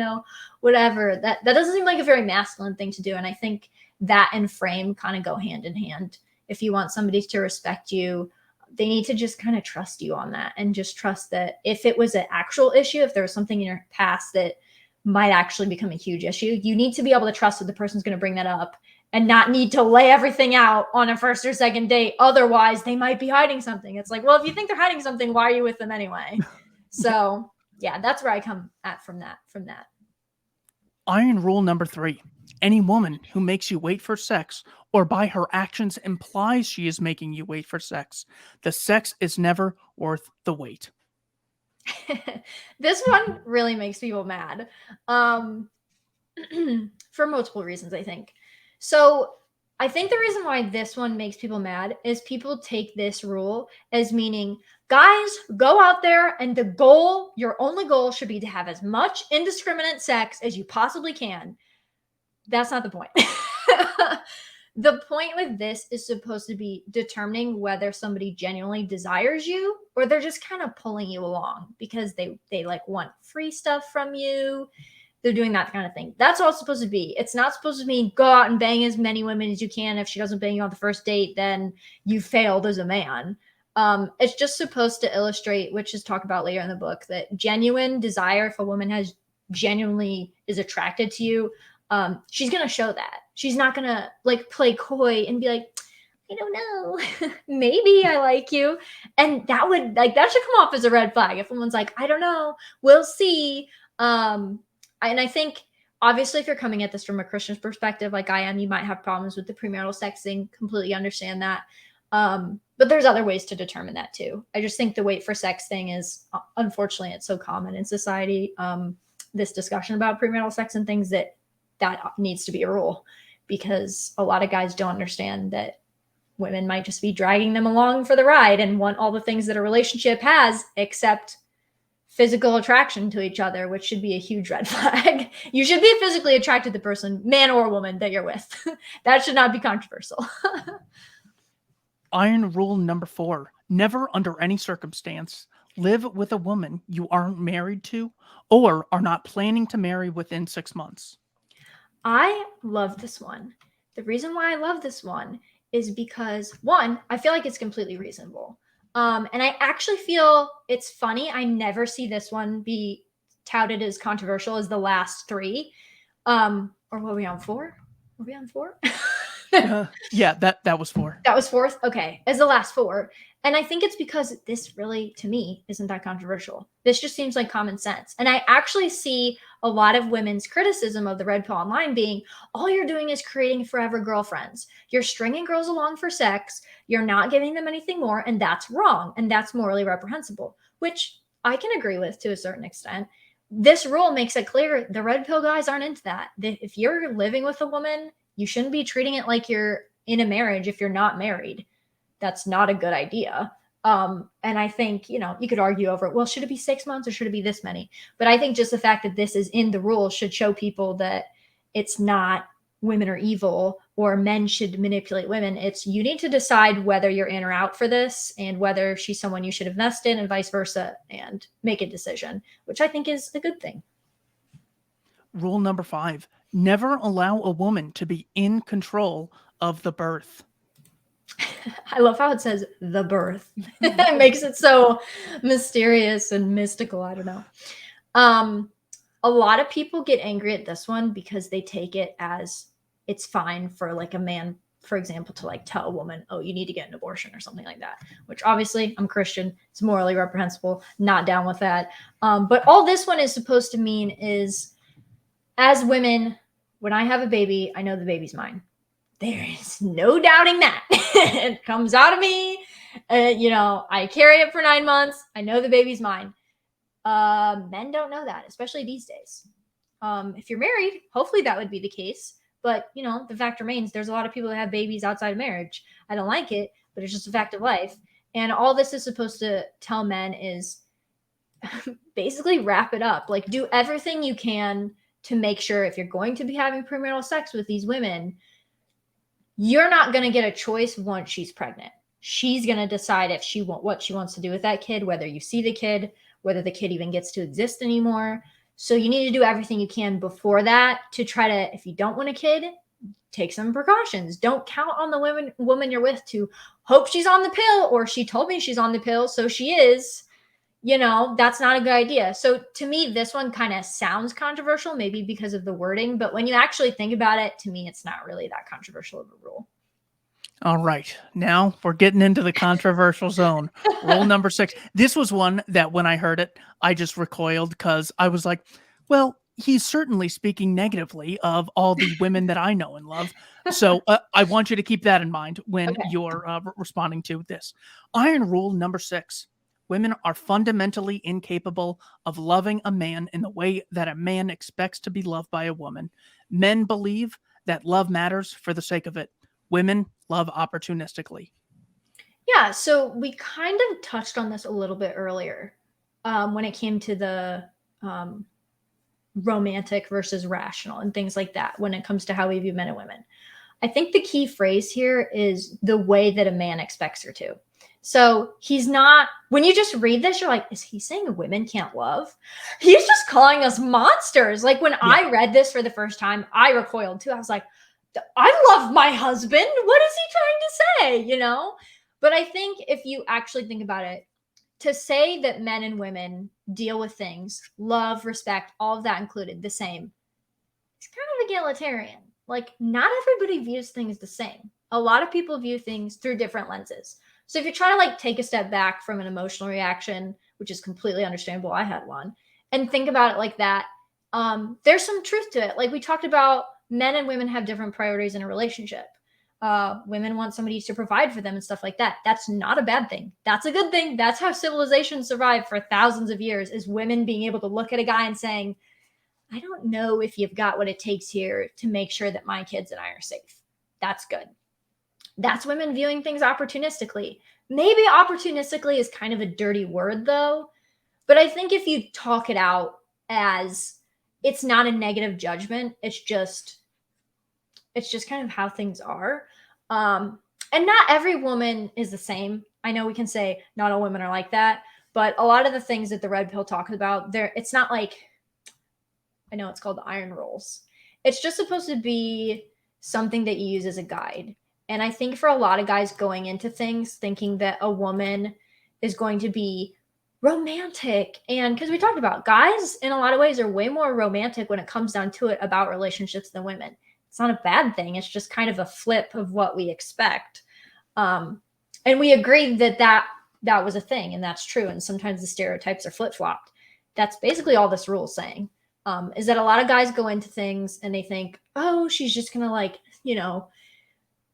whatever. That doesn't seem like a very masculine thing to do. And I think that and frame kind of go hand in hand. If you want somebody to respect you, they need to just kind of trust you on that, and just trust that if it was an actual issue, if there was something in your past that might actually become a huge issue, you need to be able to trust that the person's going to bring that up and not need to lay everything out on a first or second date. Otherwise, they might be hiding something. It's like, well, if you think they're hiding something, why are you with them anyway? So yeah, that's where I come at from that. Iron rule number 3. Any woman who makes you wait for sex or by her actions implies she is making you wait for sex, the sex is never worth the wait. This one really makes people mad. For multiple reasons, I think. So I think the reason why this one makes people mad is people take this rule as meaning, guys, go out there and your only goal should be to have as much indiscriminate sex as you possibly can. That's not the point. The point with this is supposed to be determining whether somebody genuinely desires you or they're just kind of pulling you along because they like want free stuff from you. They're doing that kind of thing. That's all it's supposed to be. It's not supposed to mean go out and bang as many women as you can. If she doesn't bang you on the first date, then you failed as a man. It's just supposed to illustrate, which is talked about later in the book, that genuine desire, if a woman has genuinely is attracted to you, she's gonna show that. She's not gonna like play coy and be like, I don't know, maybe I like you, and that should come off as a red flag if someone's like, I don't know, we'll see. And I think obviously if you're coming at this from a Christian perspective, like I am, you might have problems with the premarital sex thing. Completely understand that. But there's other ways to determine that too. I just think the wait for sex thing is, unfortunately, it's so common in society. This discussion about premarital sex and things that needs to be a rule, because a lot of guys don't understand that women might just be dragging them along for the ride and want all the things that a relationship has except physical attraction to each other, which should be a huge red flag. You should be physically attracted to the person, man or woman, that you're with. That should not be controversial. Iron rule number 4, never under any circumstance live with a woman you aren't married to or are not planning to marry within 6 months. I love this one. The reason why I love this one is because, one, I feel like it's completely reasonable. And I actually feel it's funny. I never see this one be touted as controversial as the last 3. Or were we on 4? Were we on 4? Yeah, that was 4. That was 4th? Okay. As the last 4. And I think it's because this really, to me, isn't that controversial. This just seems like common sense. And I actually see a lot of women's criticism of the red pill online being, all you're doing is creating forever girlfriends. You're stringing girls along for sex. You're not giving them anything more. And that's wrong. And that's morally reprehensible, which I can agree with to a certain extent. This rule makes it clear the red pill guys aren't into that. If you're living with a woman, you shouldn't be treating it like you're in a marriage if you're not married. That's not a good idea. And I think, you could argue over it. Well, should it be 6 months or should it be this many? But I think just the fact that this is in the rules should show people that it's not women are evil or men should manipulate women. It's you need to decide whether you're in or out for this and whether she's someone you should invest in and vice versa and make a decision, which I think is a good thing. Rule number 5, never allow a woman to be in control of the birth. I love how it says the birth. It makes it so mysterious and mystical. I don't know. A lot of people get angry at this one because they take it as it's fine for like a man, for example, to like tell a woman, oh, you need to get an abortion or something like that, which obviously I'm Christian. It's morally reprehensible. Not down with that. But all this one is supposed to mean is, as women, when I have a baby, I know the baby's mine. There is no doubting that. It comes out of me. I carry it for 9 months. I know the baby's mine. Men don't know that, especially these days. If you're married, hopefully that would be the case. But, the fact remains, there's a lot of people that have babies outside of marriage. I don't like it, but it's just a fact of life. And all this is supposed to tell men is basically wrap it up. Like, do everything you can to make sure if you're going to be having premarital sex with these women, you're not going to get a choice once she's pregnant. She's going to decide what she wants to do with that kid, whether you see the kid, whether the kid even gets to exist anymore. So you need to do everything you can before that to try to, if you don't want a kid, take some precautions. Don't count on the woman you're with to hope she's on the pill or she told me she's on the pill, so she is. That's not a good idea. So to me, this one kind of sounds controversial, maybe because of the wording, but when you actually think about it, to me, it's not really that controversial of a rule. All right. Now we're getting into the controversial zone. Rule number 6. This was one that when I heard it, I just recoiled because I was like, well, he's certainly speaking negatively of all the women that I know and love. So I want you to keep that in mind when you're responding to this. Iron rule number 6. Women are fundamentally incapable of loving a man in the way that a man expects to be loved by a woman. Men believe that love matters for the sake of it. Women love opportunistically. Yeah, so we kind of touched on this a little bit earlier when it came to the romantic versus rational and things like that when it comes to how we view men and women. I think the key phrase here is the way that a man expects her to. So he's not, when you just read this, you're like, is he saying women can't love? He's just calling us monsters. Like when I read this for the first time, I recoiled too. I was like, I love my husband. What is he trying to say? You know? But I think if you actually think about it, to say that men and women deal with things, love, respect, all of that included, the same, it's kind of egalitarian. Like, not everybody views things the same. A lot of people view things through different lenses. So if you try to like take a step back from an emotional reaction, which is completely understandable, I had one, and think about it like that, there's some truth to it. Like we talked about, men and women have different priorities in a relationship. Women want somebody to provide for them and stuff like that. That's not a bad thing. That's a good thing. That's how civilization survived for thousands of years, is women being able to look at a guy and saying, I don't know if you've got what it takes here to make sure that my kids and I are safe. That's good. That's women viewing things opportunistically. Maybe opportunistically is kind of a dirty word though, but I think if you talk it out as, it's not a negative judgment, it's just kind of how things are. And not every woman is the same. I know we can say not all women are like that, but a lot of the things that the red pill talks about there, it's not like, I know it's called the iron rules. It's just supposed to be something that you use as a guide. And I think for a lot of guys going into things thinking that a woman is going to be romantic, and because we talked about, guys in a lot of ways are way more romantic when it comes down to it about relationships than women. It's not a bad thing. It's just kind of a flip of what we expect. And we agreed that was a thing, and that's true. And sometimes the stereotypes are flip-flopped. That's basically all this rule is saying, is that a lot of guys go into things and they think, oh, she's just going to like, you know,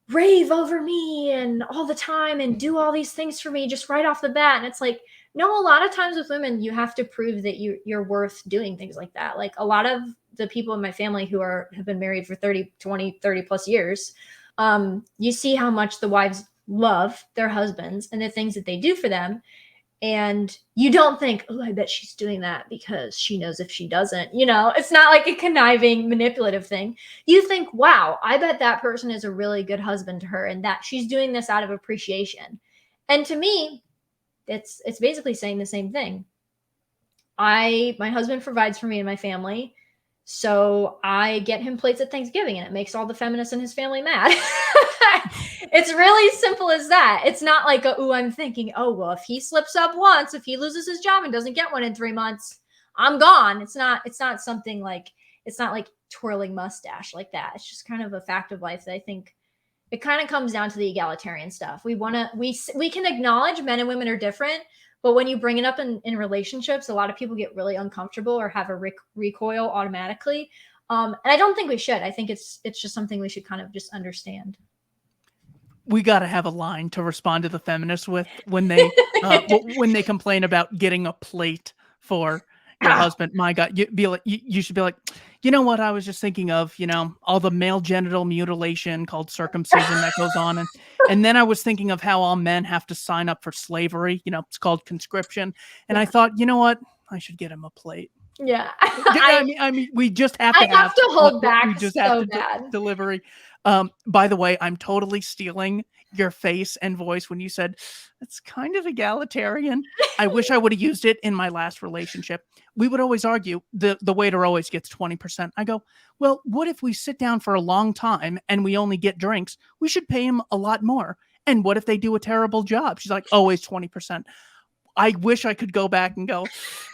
rave over me and all the time and do all these things for me just right off the bat. And it's like, no, a lot of times with women, you have to prove that you're worth doing things like that. Like a lot of the people in my family who have been married for 30 plus years, you see how much the wives love their husbands and the things that they do for them. And you don't think, oh, I bet she's doing that because she knows if she doesn't, you know, it's not like a conniving, manipulative thing. You think, wow, I bet that person is a really good husband to her and that she's doing this out of appreciation. And to me, it's basically saying the same thing. My husband provides for me and my family, so I get him plates at Thanksgiving, and it makes all the feminists in his family mad. It's really simple as that. It's not like, oh, I'm thinking, oh, well, if he slips up once, if he loses his job and doesn't get one in 3 months, I'm gone. It's not something like, it's not like twirling mustache like that. It's just kind of a fact of life that I think it kind of comes down to the egalitarian stuff. We can acknowledge men and women are different, but when you bring it up in relationships, a lot of people get really uncomfortable or have a recoil automatically. And I don't think we should. I think it's just something we should kind of just understand. We got to have a line to respond to the feminists with when they when they complain about getting a plate for your husband. My God, you should be like, you know what? I was just thinking of, you know, all the male genital mutilation called circumcision that goes on. And then I was thinking of how all men have to sign up for slavery. You know, it's called conscription. And I thought, you know what? I should get him a plate. Yeah. I mean, we just have to have to hold back. We just so have to bad. delivery. By the way, I'm totally stealing your face and voice when you said it's kind of egalitarian. I wish I would have used it in my last relationship. We would always argue the waiter always gets 20%. I go, well, what if we sit down for a long time and we only get drinks? We should pay him a lot more. And what if they do a terrible job? She's like, always 20%. I wish I could go back and go,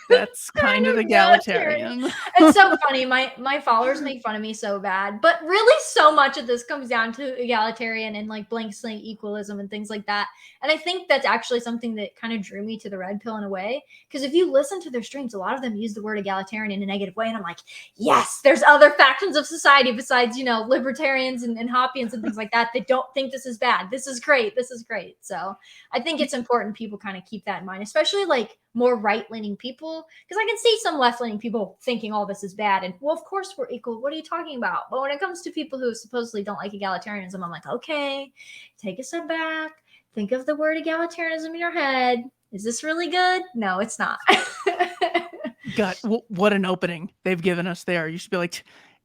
that's kind of egalitarian. It's so funny. My followers make fun of me so bad, but really so much of this comes down to egalitarian and like blank slate equalism and things like that. And I think that's actually something that kind of drew me to the red pill in a way, because if you listen to their streams, a lot of them use the word egalitarian in a negative way. And I'm like, yes, there's other factions of society besides, you know, libertarians and Hoppians and things like that don't think this is bad. This is great. This is great. So I think it's important people kind of keep that in mind, especially like more right-leaning people, because I can see some left-leaning people thinking all this is bad and, well, of course we're equal, what are you talking about? But when it comes to people who supposedly don't like egalitarianism, I'm like, okay, take a step back, think of the word egalitarianism in your head, Is this really good? No, it's not. God, what an opening they've given us there. You should be like,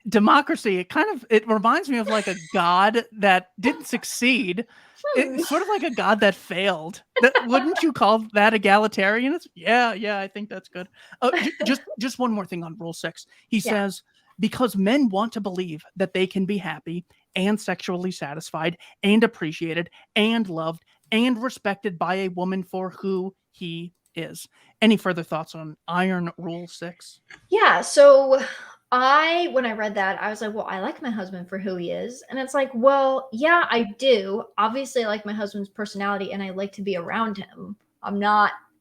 democracy. It reminds me of like a god that didn't succeed. It's sort of like a god that failed. Wouldn't you call that egalitarianism? Yeah, I think that's good. Just one more thing on Rule 6. He Yeah. says, because men want to believe that they can be happy and sexually satisfied and appreciated and loved and respected by a woman for who he is. Any further thoughts on Iron Rule 6? Yeah, so when I read that, I was like, well, I like my husband for who he is. And it's like, well, yeah, I do. Obviously, I like my husband's personality and I like to be around him.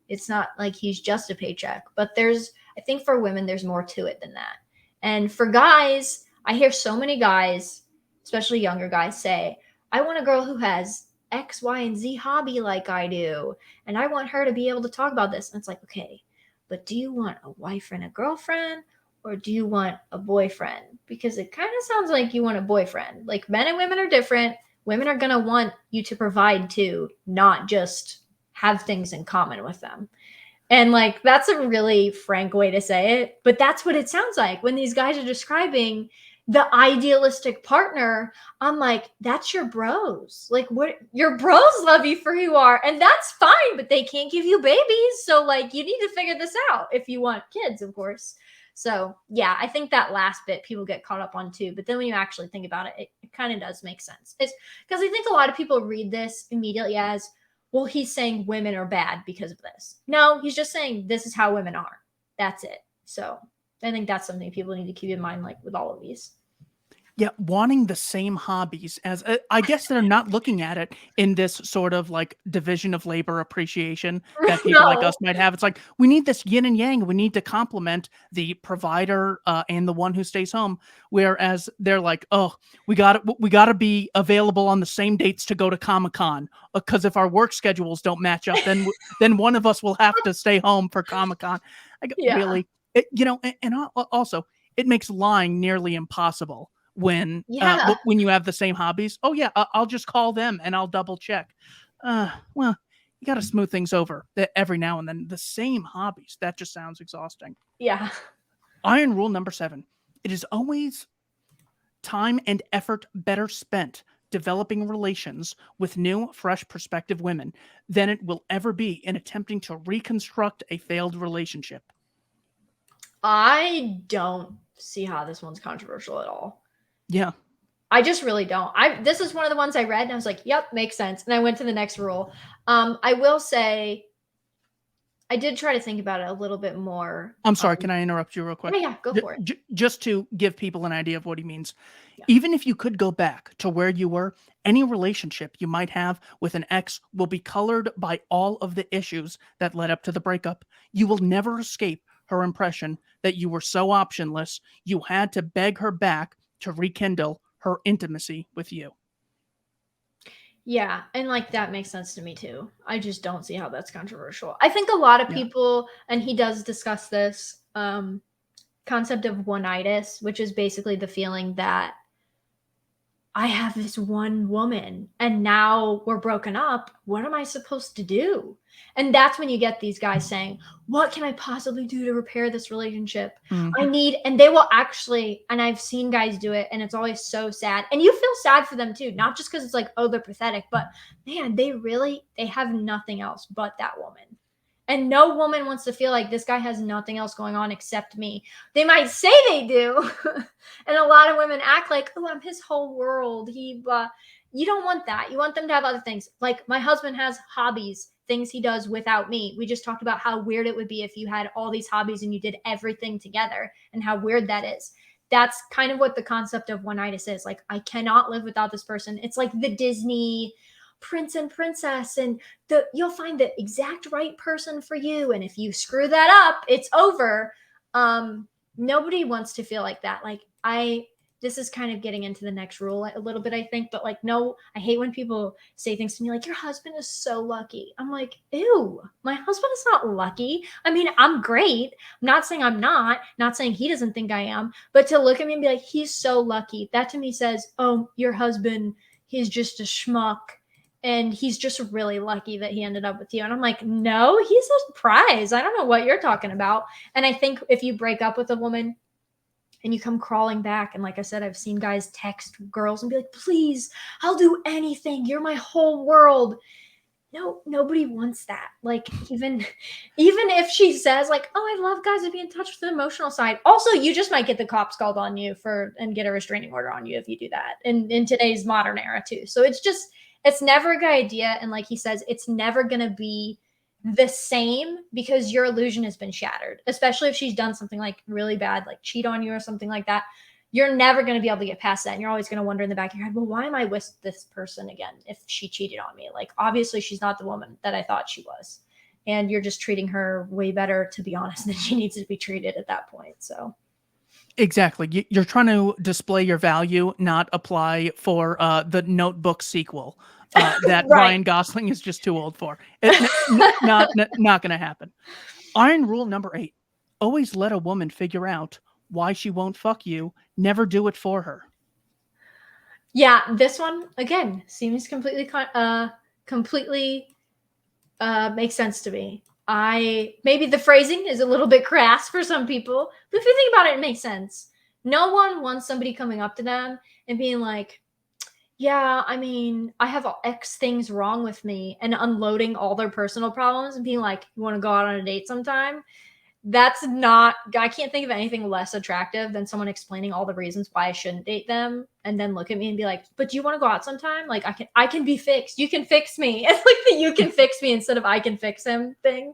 It's not like he's just a paycheck, but I think for women, there's more to it than that. And for guys, I hear so many guys, especially younger guys, say, I want a girl who has X, Y, and Z hobby like I do. And I want her to be able to talk about this. And it's like, okay, but do you want a wife and a girlfriend or do you want a boyfriend? Because it kind of sounds like you want a boyfriend. Like men and women are different. Women are going to want you to provide too, not just have things in common with them. And like, that's a really frank way to say it, but that's what it sounds like when these guys are describing the idealistic partner. I'm like, that's your bros. Like, what? Your bros love you for who you are, and that's fine, but they can't give you babies. So like, you need to figure this out if you want kids, of course. So yeah, I think that last bit people get caught up on too. But then when you actually think about it, it kind of does make sense. It's because I think a lot of people read this immediately as, well, he's saying women are bad because of this. No, he's just saying this is how women are. That's it. So I think that's something people need to keep in mind, like with all of these. Yeah, wanting the same hobbies as I guess they're not looking at it in this sort of like division of labor appreciation that people like No. us might have. It's like we need this yin and yang. We need to complement the provider and the one who stays home. Whereas they're like, oh, we got to be available on the same dates to go to Comic-Con because if our work schedules don't match up, then one of us will have to stay home for Comic-Con. Yeah. Really, also it makes lying nearly impossible when Yeah. when you have the same hobbies. Oh yeah, I'll just call them and I'll double check. Well, you got to smooth things over every now and then. The same hobbies, that just sounds exhausting. Yeah. Iron Rule number 7. It is always time and effort better spent developing relations with new, fresh prospective women than it will ever be in attempting to reconstruct a failed relationship. I don't see how this one's controversial at all. Yeah. I just really don't. This is one of the ones I read and I was like, yep, makes sense. And I went to the next rule. I will say I did try to think about it a little bit more. I'm sorry, can I interrupt you real quick? Yeah, go for it. Just to give people an idea of what he means. Yeah. Even if you could go back to where you were, any relationship you might have with an ex will be colored by all of the issues that led up to the breakup. You will never escape her impression that you were so optionless, you had to beg her back to rekindle her intimacy with you. Yeah, and like that makes sense to me too. I just don't see how that's controversial. I think a lot of people, and he does discuss this concept of one-itis, which is basically the feeling that I have this one woman and now we're broken up. What am I supposed to do? And that's when you get these guys saying, what can I possibly do to repair this relationship? Mm-hmm. And they will actually, and I've seen guys do it and it's always so sad. And you feel sad for them too, not just because it's like, oh, they're pathetic, but man, they have nothing else but that woman. And no woman wants to feel like this guy has nothing else going on except me. They might say they do. And a lot of women act like, oh, I'm his whole world. You don't want that. You want them to have other things. Like my husband has hobbies, things he does without me. We just talked about how weird it would be if you had all these hobbies and you did everything together and how weird that is. That's kind of what the concept of one-itis is. Like, I cannot live without this person. It's like the Disney prince and princess, and you'll find the exact right person for you. And if you screw that up, it's over. Nobody wants to feel like that. Like this is kind of getting into the next rule a little bit, I think, but like, no, I hate when people say things to me like, your husband is so lucky. I'm like, ew, my husband is not lucky. I mean, I'm great. I'm not saying I'm not saying he doesn't think I am, but to look at me and be like, he's so lucky. That to me says, oh, your husband, he's just a schmuck. and he's just really lucky that he ended up with you. And I'm like, no, he's a prize. I don't know what you're talking about. And I think if you break up with a woman and you come crawling back, and like I said, I've seen guys text girls and be like, please, I'll do anything. You're my whole world. No, nobody wants that. Like, even if she says like, oh, I love guys to be in touch with the emotional side. Also, you just might get the cops called on you and get a restraining order on you if you do that in today's modern era too. So it's never a good idea. And like he says, it's never going to be the same because your illusion has been shattered, especially if she's done something like really bad, like cheat on you or something like that. You're never going to be able to get past that. And you're always going to wonder in the back of your head, well, why am I with this person again if she cheated on me? Like, obviously, she's not the woman that I thought she was. And you're just treating her way better, to be honest, than she needs to be treated at that point. So. Exactly. You're trying to display your value, not apply for the Notebook sequel that Right. Ryan Gosling is just too old for. Not going to happen. Iron rule number 8. Always let a woman figure out why she won't fuck you. Never do it for her. Yeah, this one, again, seems completely makes sense to me. Maybe the phrasing is a little bit crass for some people, but if you think about it, it makes sense. No one wants somebody coming up to them and being like, yeah, I mean, I have X things wrong with me, and unloading all their personal problems and being like, you want to go out on a date sometime? I can't think of anything less attractive than someone explaining all the reasons why I shouldn't date them and then look at me and be like, but do you want to go out sometime? Like, I can be fixed. You can fix me. It's like the you can fix me instead of I can fix him thing.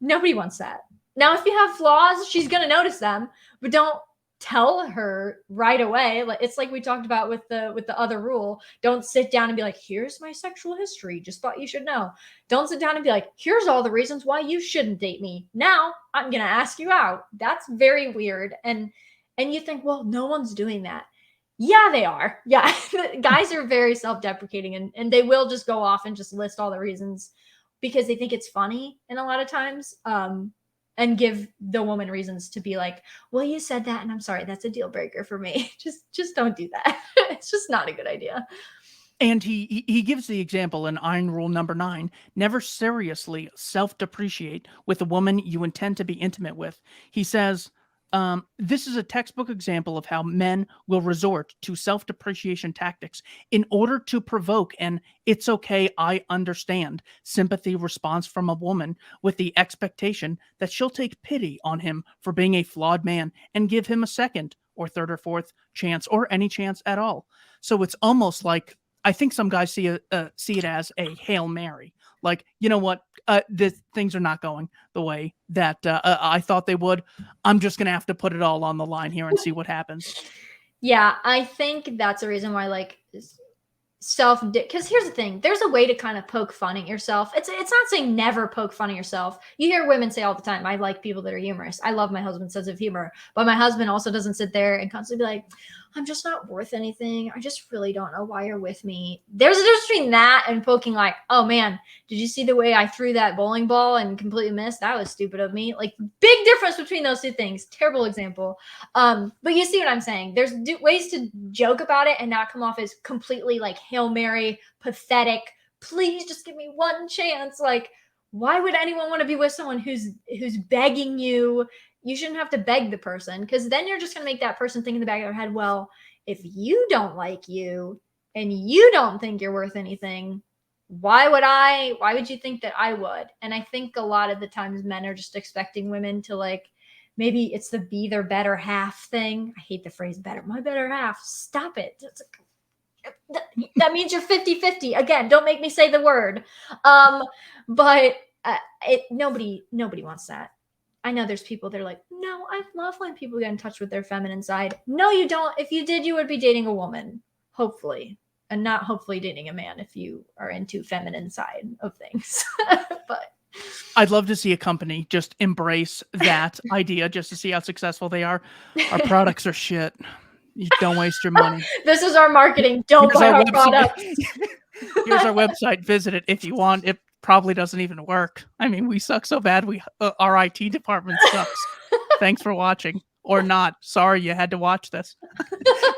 Nobody wants that. Now, if you have flaws, she's going to notice them, but don't tell her right away. It's like we talked about with the other rule. Don't sit down and be like, here's my sexual history, just thought you should know. Don't sit down and be like, here's all the reasons why you shouldn't date me. Now I'm gonna ask you out. That's very weird. And you think, well, no one's doing that. Yeah, they are. Yeah. Guys are very self-deprecating, and they will just go off and just list all the reasons because they think it's funny. And a lot of times and give the woman reasons to be like, well, you said that, and I'm sorry, that's a deal breaker for me. Just don't do that. It's just not a good idea. And he gives the example in Iron Rule number 9, never seriously self-depreciate with a woman you intend to be intimate with. He says, this is a textbook example of how men will resort to self-depreciation tactics in order to provoke an "it's okay, I understand" sympathy response from a woman with the expectation that she'll take pity on him for being a flawed man and give him a second or third or fourth chance or any chance at all. So it's almost like, I think some guys see it as a Hail Mary. Like, you know what? Things are not going the way that I thought they would. I'm just going to have to put it all on the line here and see what happens. Yeah, I think that's a reason why, like, because here's the thing, there's a way to kind of poke fun at yourself. It's not saying never poke fun at yourself. You hear women say all the time, I like people that are humorous. I love my husband's sense of humor, but my husband also doesn't sit there and constantly be like, I'm just not worth anything. I just really don't know why you're with me. There's a difference between that and poking like, oh man, did you see the way I threw that bowling ball and completely missed? That was stupid of me. Like, big difference between those two things. Terrible example. But you see what I'm saying? There's ways to joke about it and not come off as completely like Hail Mary, pathetic. Please just give me one chance. Like, why would anyone want to be with someone who's begging you? You shouldn't have to beg the person, because then you're just going to make that person think in the back of their head, well, if you don't like you and you don't think you're worth anything, why would you think that I would? And I think a lot of the times men are just expecting women to, like, maybe it's the be their better half thing. I hate the phrase my better half. Stop it. That means you're 50-50. Again, don't make me say the word. But nobody wants that. I know there's people that are like, no, I love when people get in touch with their feminine side. No, you don't. If you did, you would be dating a woman, hopefully, and not hopefully dating a man if you are into feminine side of things. But I'd love to see a company just embrace that idea just to see how successful they are. Our products are shit. You don't waste your money. This is our marketing. Don't buy our products. Here's our website. Visit it if you want. It probably doesn't even work. I mean, we suck so bad. Our IT department sucks. Thanks for watching, or not. Sorry you had to watch this.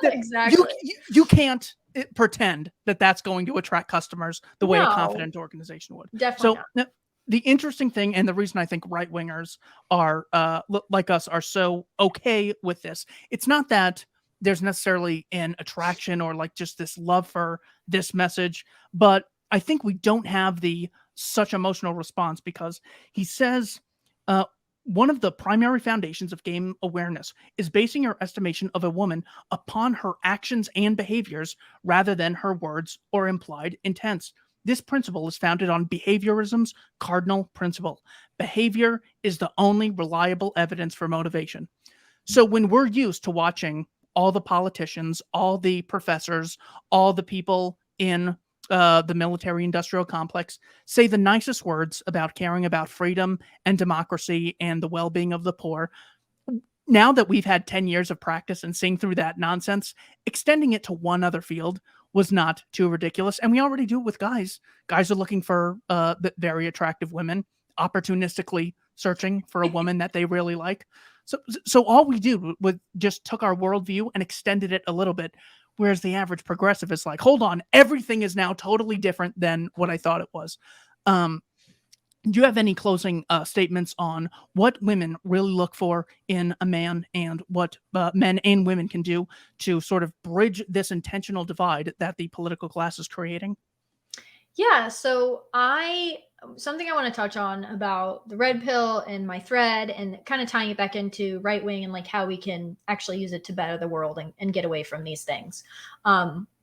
Exactly. You can't pretend that that's going to attract customers the way a No, confident organization would. definitely So not. the interesting thing, and the reason I think right wingers are like us are so okay with this, it's not that there's necessarily an attraction or like just this love for this message, but I think we don't have the such emotional response because he says uh, one of the primary foundations of game awareness is basing your estimation of a woman upon her actions and behaviors rather than her words or implied intents. This principle is founded on behaviorism's cardinal principle. Behavior is the only reliable evidence for motivation. So when we're used to watching all the politicians, all the professors, all the people in the military industrial complex say the nicest words about caring about freedom and democracy and the well being of the poor, now that we've had 10 years of practice and seeing through that nonsense, extending it to one other field was not too ridiculous. And we already do it with guys. Guys are looking for very attractive women, opportunistically searching for a woman that they really like. So all we do was just took our worldview and extended it a little bit. Whereas the average progressive is like, hold on, everything is now totally different than what I thought it was. Um, do you have any closing statements on what women really look for in a man and what men and women can do to sort of bridge this intentional divide that the political class is creating? Yeah, so I something I want to touch on about the red pill and my thread and kind of tying it back into right wing and like how we can actually use it to better the world and get away from these things.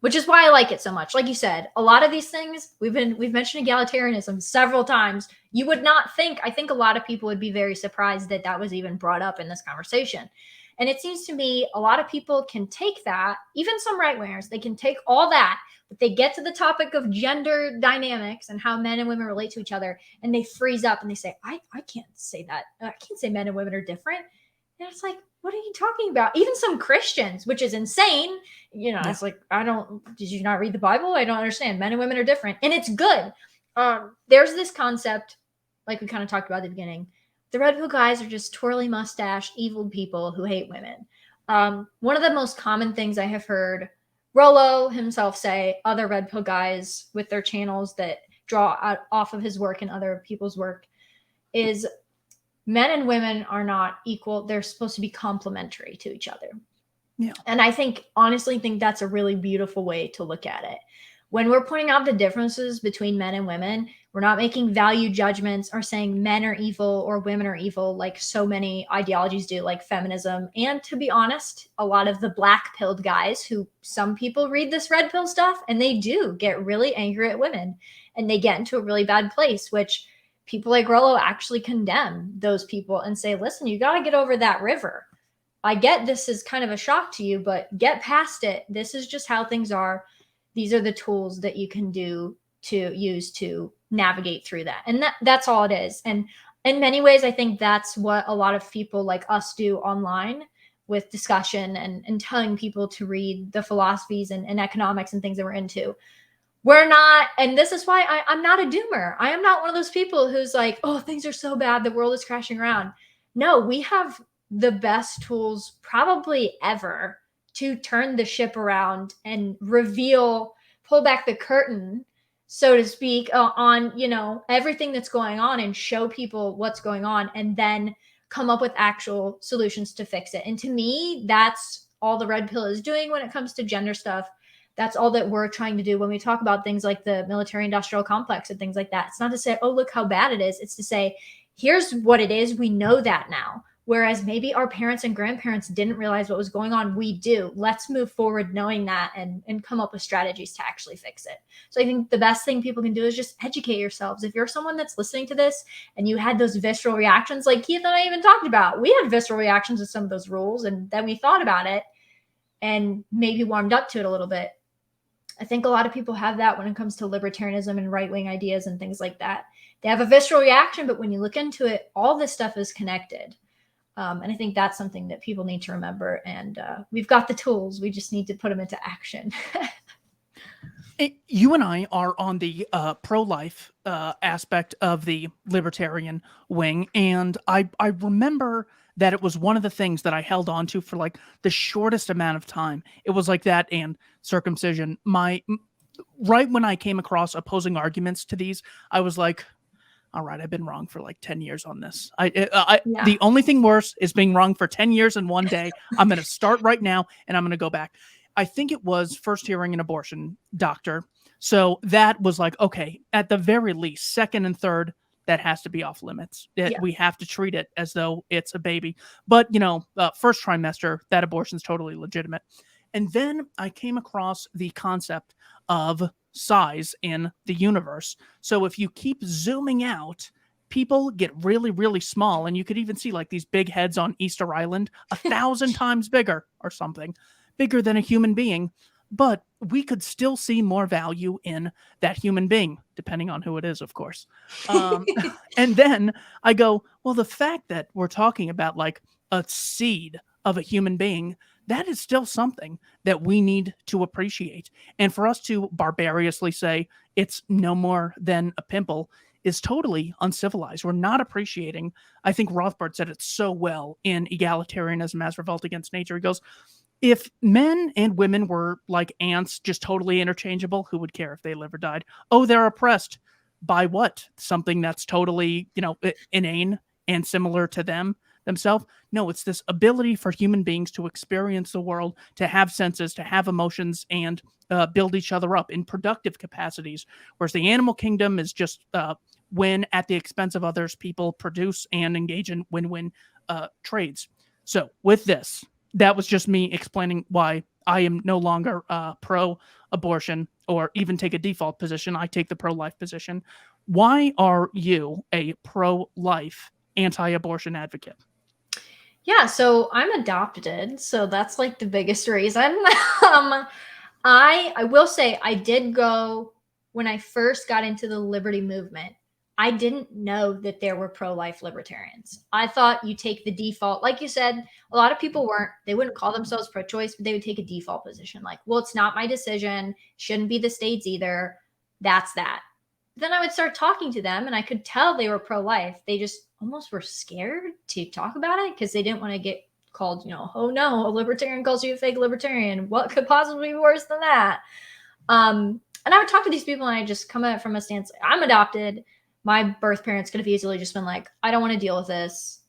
Which is why I like it so much. Like you said, a lot of these things we've mentioned egalitarianism several times. You would not think, I think a lot of people would be very surprised that that was even brought up in this conversation. And it seems to me a lot of people can take that, even some right wingers, they can take all that, but they get to the topic of gender dynamics and how men and women relate to each other, and they freeze up and they say, I can't say that. I can't say men and women are different. And it's like, what are you talking about? Even some Christians, which is insane. You know, Yeah. it's like, did you not read the Bible? I don't understand. Men and women are different. And it's good. There's this concept, like we kind of talked about at the beginning. The red pill guys are just twirly mustache, evil people who hate women. One of the most common things I have heard Rollo himself say, other red pill guys with their channels that draw out off of his work and other people's work, is men and women are not equal. They're supposed to be complementary to each other. Yeah. And I honestly think that's a really beautiful way to look at it. When we're pointing out the differences between men and women, we're not making value judgments or saying men are evil or women are evil like so many ideologies do, like feminism. And to be honest, a lot of the black pilled guys who some people read this red pill stuff and they do get really angry at women and they get into a really bad place, which people like Rollo actually condemn those people and say, listen, you got to get over that river. I get this is kind of a shock to you, but get past it. This is just how things are. These are the tools that you can do to use to navigate through that. And that's all it is. And in many ways, I think that's what a lot of people like us do online with discussion and telling people to read the philosophies and economics and things that we're into. We're not, and this is why I'm not a doomer. I am not one of those people who's like, oh, things are so bad, the world is crashing around. No, we have the best tools probably ever to turn the ship around and pull back the curtain, so to speak, on, everything that's going on and show people what's going on and then come up with actual solutions to fix it. And to me, that's all the red pill is doing when it comes to gender stuff. That's all that we're trying to do when we talk about things like the military industrial complex and things like that. It's not to say, oh, look how bad it is. It's to say, here's what it is. We know that now. Whereas maybe our parents and grandparents didn't realize what was going on. We do. Let's move forward knowing that and come up with strategies to actually fix it. So I think the best thing people can do is just educate yourselves. If you're someone that's listening to this and you had those visceral reactions, like Keith and I even talked about, we had visceral reactions to some of those rules and then we thought about it and maybe warmed up to it a little bit. I think a lot of people have that when it comes to libertarianism and right-wing ideas and things like that. They have a visceral reaction, but when you look into it, all this stuff is connected. And I think that's something that people need to remember. And we've got the tools. We just need to put them into action. You and I are on the pro-life aspect of the libertarian wing. And I remember that it was one of the things that I held on to for like the shortest amount of time. It was like that and circumcision. Right when I came across opposing arguments to these, I was like, all right, I've been wrong for like 10 years on this. Yeah. The only thing worse is being wrong for 10 years in one day. I'm going to start right now and I'm going to go back. I think it was first hearing an abortion doctor. So that was like, okay, at the very least, second and third, that has to be off limits. Yeah. We have to treat it as though it's a baby. But, first trimester, that abortion's totally legitimate. And then I came across the concept of size in the universe. So if you keep zooming out, people get really, really small. And you could even see like these big heads on Easter Island, 1,000 times bigger or something, bigger than a human being. But we could still see more value in that human being, depending on who it is, of course. And then I go, well, the fact that we're talking about like a seed of a human being, that is still something that we need to appreciate. And for us to barbarously say it's no more than a pimple is totally uncivilized. We're not appreciating. I think Rothbard said it so well in Egalitarianism as Revolt Against Nature. He goes, if men and women were like ants, just totally interchangeable, who would care if they live or died? Oh, they're oppressed by what? Something that's totally, inane and similar to themselves. No, it's this ability for human beings to experience the world, to have senses, to have emotions, and build each other up in productive capacities. Whereas the animal kingdom is just when at the expense of others, people produce and engage in win-win trades. So with this, that was just me explaining why I am no longer pro-abortion or even take a default position. I take the pro-life position. Why are you a pro-life, anti-abortion advocate? Yeah, so I'm adopted, so that's like the biggest reason. I will say I did go when I first got into the liberty movement. I didn't know that there were pro-life libertarians. I thought you take the default, like you said, a lot of people they wouldn't call themselves pro-choice, but they would take a default position like, well, it's not my decision, shouldn't be the state's either. That's that. Then I would start talking to them and I could tell they were pro-life. They just almost were scared to talk about it because they didn't want to get called, oh no, a libertarian calls you a fake libertarian. What could possibly be worse than that? And I would talk to these people and I just come at it from a stance. I'm adopted. My birth parents could have easily just been like, I don't want to deal with this.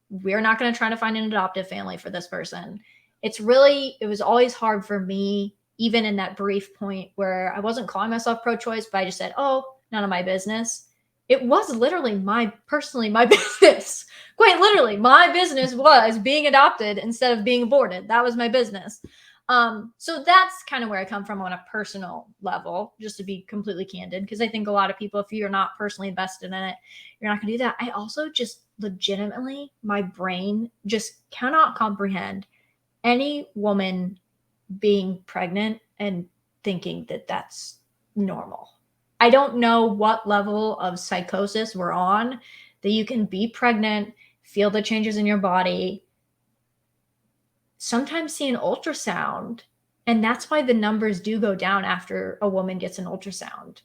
We're not going to try to find an adoptive family for this person. It was always hard for me, even in that brief point where I wasn't calling myself pro-choice, but I just said, oh, none of my business. It was literally my business. Quite literally, my business was being adopted instead of being aborted. That was my business. So that's kind of where I come from on a personal level, just to be completely candid, because I think a lot of people, if you're not personally invested in it, you're not going to do that. I also just legitimately, my brain just cannot comprehend any woman being pregnant and thinking that that's normal. I don't know what level of psychosis we're on that you can be pregnant, feel the changes in your body, sometimes see an ultrasound. And that's why the numbers do go down after a woman gets an ultrasound.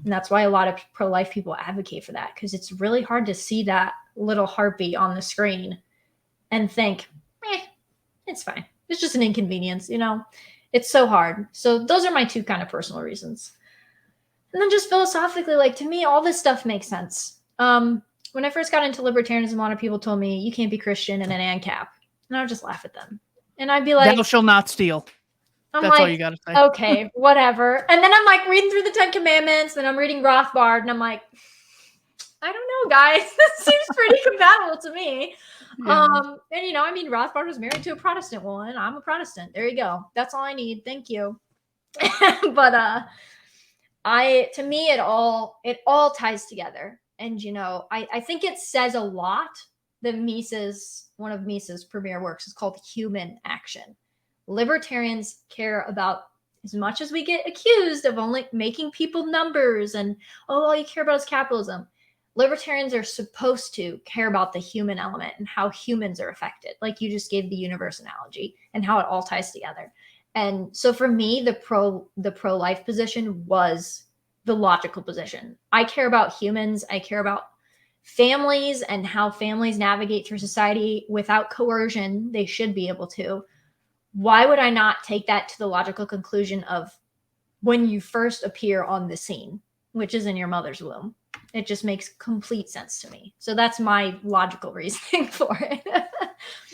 And that's why a lot of pro-life people advocate for that, because it's really hard to see that little heartbeat on the screen and think, it's fine. It's just an inconvenience, It's so hard. So those are my two kind of personal reasons. And then just philosophically, like, to me, all this stuff makes sense. When I first got into libertarianism, a lot of people told me, you can't be Christian and an ANCAP. And I would just laugh at them. And I'd be like, thou shalt not steal. That's like, all you got to say. Okay, whatever. And then I'm like reading through the 10 Commandments, and I'm reading Rothbard, and I'm like, I don't know, guys. This seems pretty compatible to me. Yeah. And Rothbard was married to a Protestant woman. I'm a Protestant. There you go. That's all I need. Thank you. But to me, it all ties together. And I think it says a lot that one of Mises' premier works is called Human Action. Libertarians care about, as much as we get accused of only making people numbers and, all you care about is capitalism. Libertarians are supposed to care about the human element and how humans are affected. Like you just gave the universe analogy and how it all ties together. And so for me, the pro-life position was the logical position. I care about humans. I care about families and how families navigate through society without coercion. They should be able to. Why would I not take that to the logical conclusion of when you first appear on the scene, which is in your mother's womb? It just makes complete sense to me. So that's my logical reasoning for it.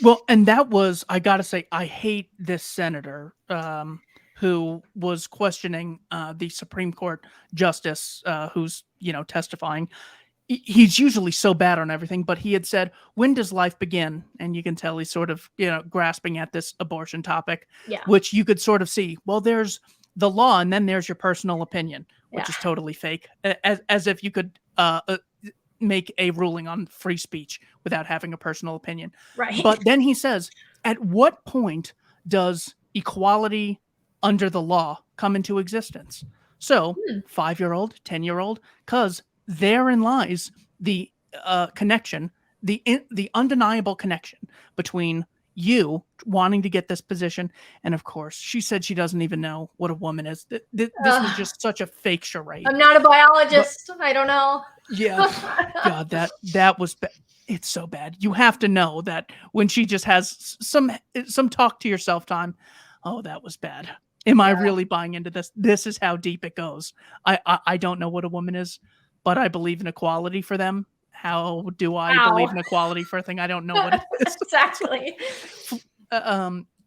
Well, and that was, I gotta say, I hate this senator who was questioning the Supreme Court justice who's, testifying. He's usually so bad on everything, but he had said, "When does life begin?" And you can tell he's sort of, grasping at this abortion topic, Yeah. which you could sort of see. Well, there's the law, and then there's your personal opinion, which Yeah. is totally fake, as if you could make a ruling on free speech without having a personal opinion. Right. But then he says, at what point does equality under the law come into existence? So, 5-year-old, 10-year-old, because therein lies the connection, the undeniable connection between you wanting to get this position, and of course, she said she doesn't even know what a woman is. This was just such a fake charade. I'm not a biologist. I don't know. Yeah, God, that was it's so bad. You have to know that when she just has some talk to yourself time. Oh, that was bad. Am I really buying into this? This is how deep it goes. I don't know what a woman is, but I believe in equality for them. How do I believe in equality for a thing I don't know what it is? Exactly.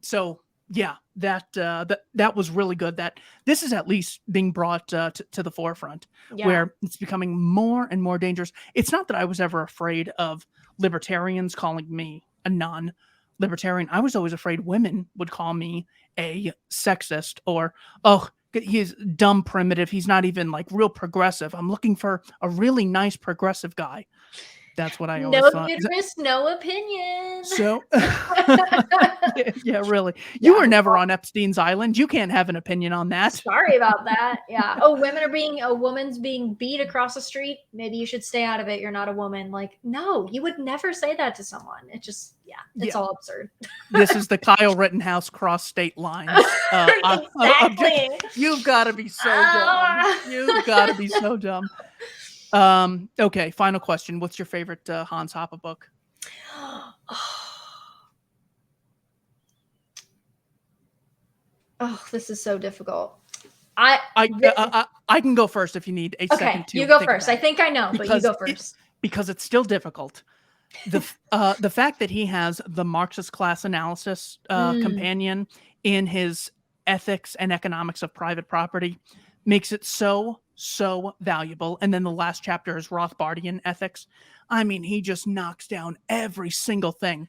So yeah, that was really good. That this is at least being brought to the forefront, where it's becoming more and more dangerous. It's not that I was ever afraid of libertarians calling me a non-libertarian. I was always afraid women would call me a sexist, or, oh, he's dumb primitive. He's not even like real progressive. I'm looking for a really nice progressive guy. That's what I always thought. No uterus, no opinion. So, yeah, really. You were never on Epstein's Island. You can't have an opinion on that. Sorry about that. Yeah. Oh, a woman's being beat across the street. Maybe you should stay out of it. You're not a woman. Like, no, you would never say that to someone. It just, it's all absurd. This is the Kyle Rittenhouse cross state lines. Exactly. You've got to be so dumb. You've got to be so dumb. Okay, final question. What's your favorite Hans Hoppe book? Oh, this is so difficult. I can go first if you need a second to. You go first. I think I know, but you go first. Because it's still difficult. The fact that he has the Marxist class analysis companion in his Ethics and Economics of Private Property makes it so valuable. And then the last chapter is Rothbardian ethics. I mean, he just knocks down every single thing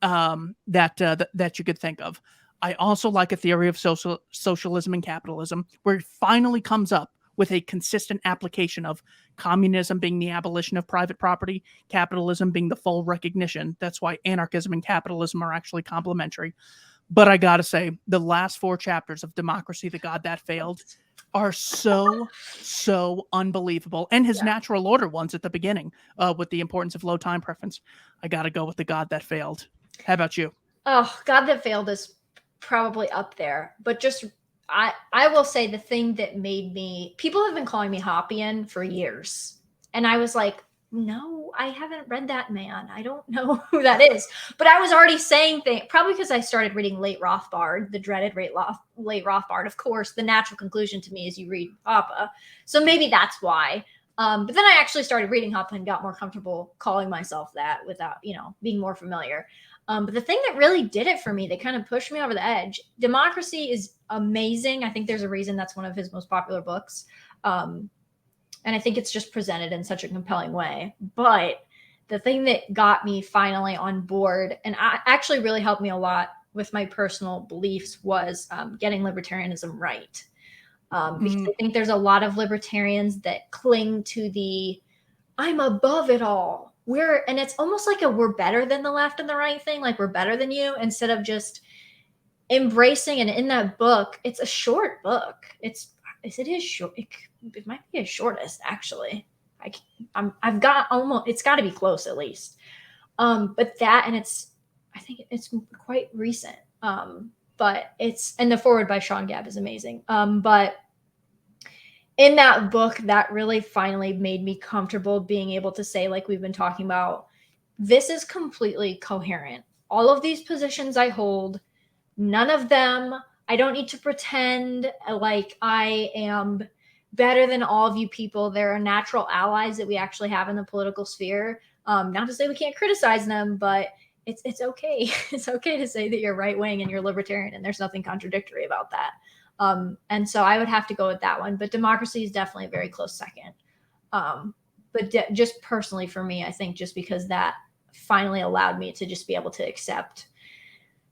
that you could think of. I also like A Theory of Socialism and Capitalism, where it finally comes up with a consistent application of communism being the abolition of private property, capitalism being the full recognition. That's why anarchism and capitalism are actually complementary. But I gotta say, the last 4 chapters of Democracy, the God That Failed, are so unbelievable. And his natural order ones at the beginning, with the importance of low time preference. I gotta go with the God That Failed. How about you? Oh, God That Failed is probably up there. But just, I will say the thing that made me, people have been calling me Hoppian for years. And I was like, no, I haven't read that man. I don't know who that is. But I was already saying things, probably because I started reading late Rothbard, the dreaded late Rothbard. Of course, the natural conclusion to me is you read Hoppe. So maybe that's why. But then I actually started reading Hoppe and got more comfortable calling myself that without, being more familiar. But the thing that really did it for me, that kind of pushed me over the edge, Democracy is amazing. I think there's a reason that's one of his most popular books. And I think it's just presented in such a compelling way. But the thing that got me finally on board, and actually really helped me a lot with my personal beliefs, was getting libertarianism right. Because I think there's a lot of libertarians that cling to the, I'm above it all. And it's almost like we're better than the left and the right thing. Like, we're better than you, instead of just embracing. And in that book, it's a short book. It is short. It might be his shortest, actually. I've got almost, it's got to be close at least. But that, and I think it's quite recent. But and the foreword by Sean Gabb is amazing. But in that book, that really finally made me comfortable being able to say, like we've been talking about, this is completely coherent. All of these positions I hold, none of them, I don't need to pretend like I am better than all of you people. There are natural allies that we actually have in the political sphere. Not to say we can't criticize them, but it's okay. It's okay to say that you're right wing and you're libertarian, and there's nothing contradictory about that. And so I would have to go with that one. But democracy is definitely a very close second. But just personally for me, I think just because that finally allowed me to just be able to accept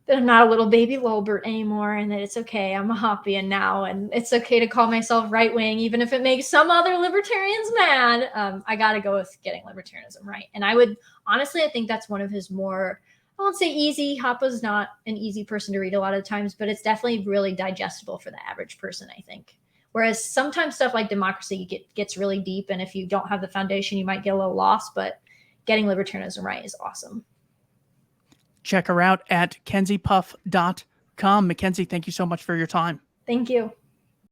that I'm not a little baby Lolbert anymore, and that it's okay. I'm a Hoppian now, and it's okay to call myself right wing, even if it makes some other libertarians mad. I got to go with getting libertarianism right. And I would honestly, I think that's one of his more, I won't say easy. Hoppa's not an easy person to read a lot of times, but it's definitely really digestible for the average person, I think. Whereas sometimes stuff like democracy gets really deep, and if you don't have the foundation, you might get a little lost. But getting libertarianism right is awesome. Check her out at KenziePuff.com. Mackenzie, thank you so much for your time. Thank you.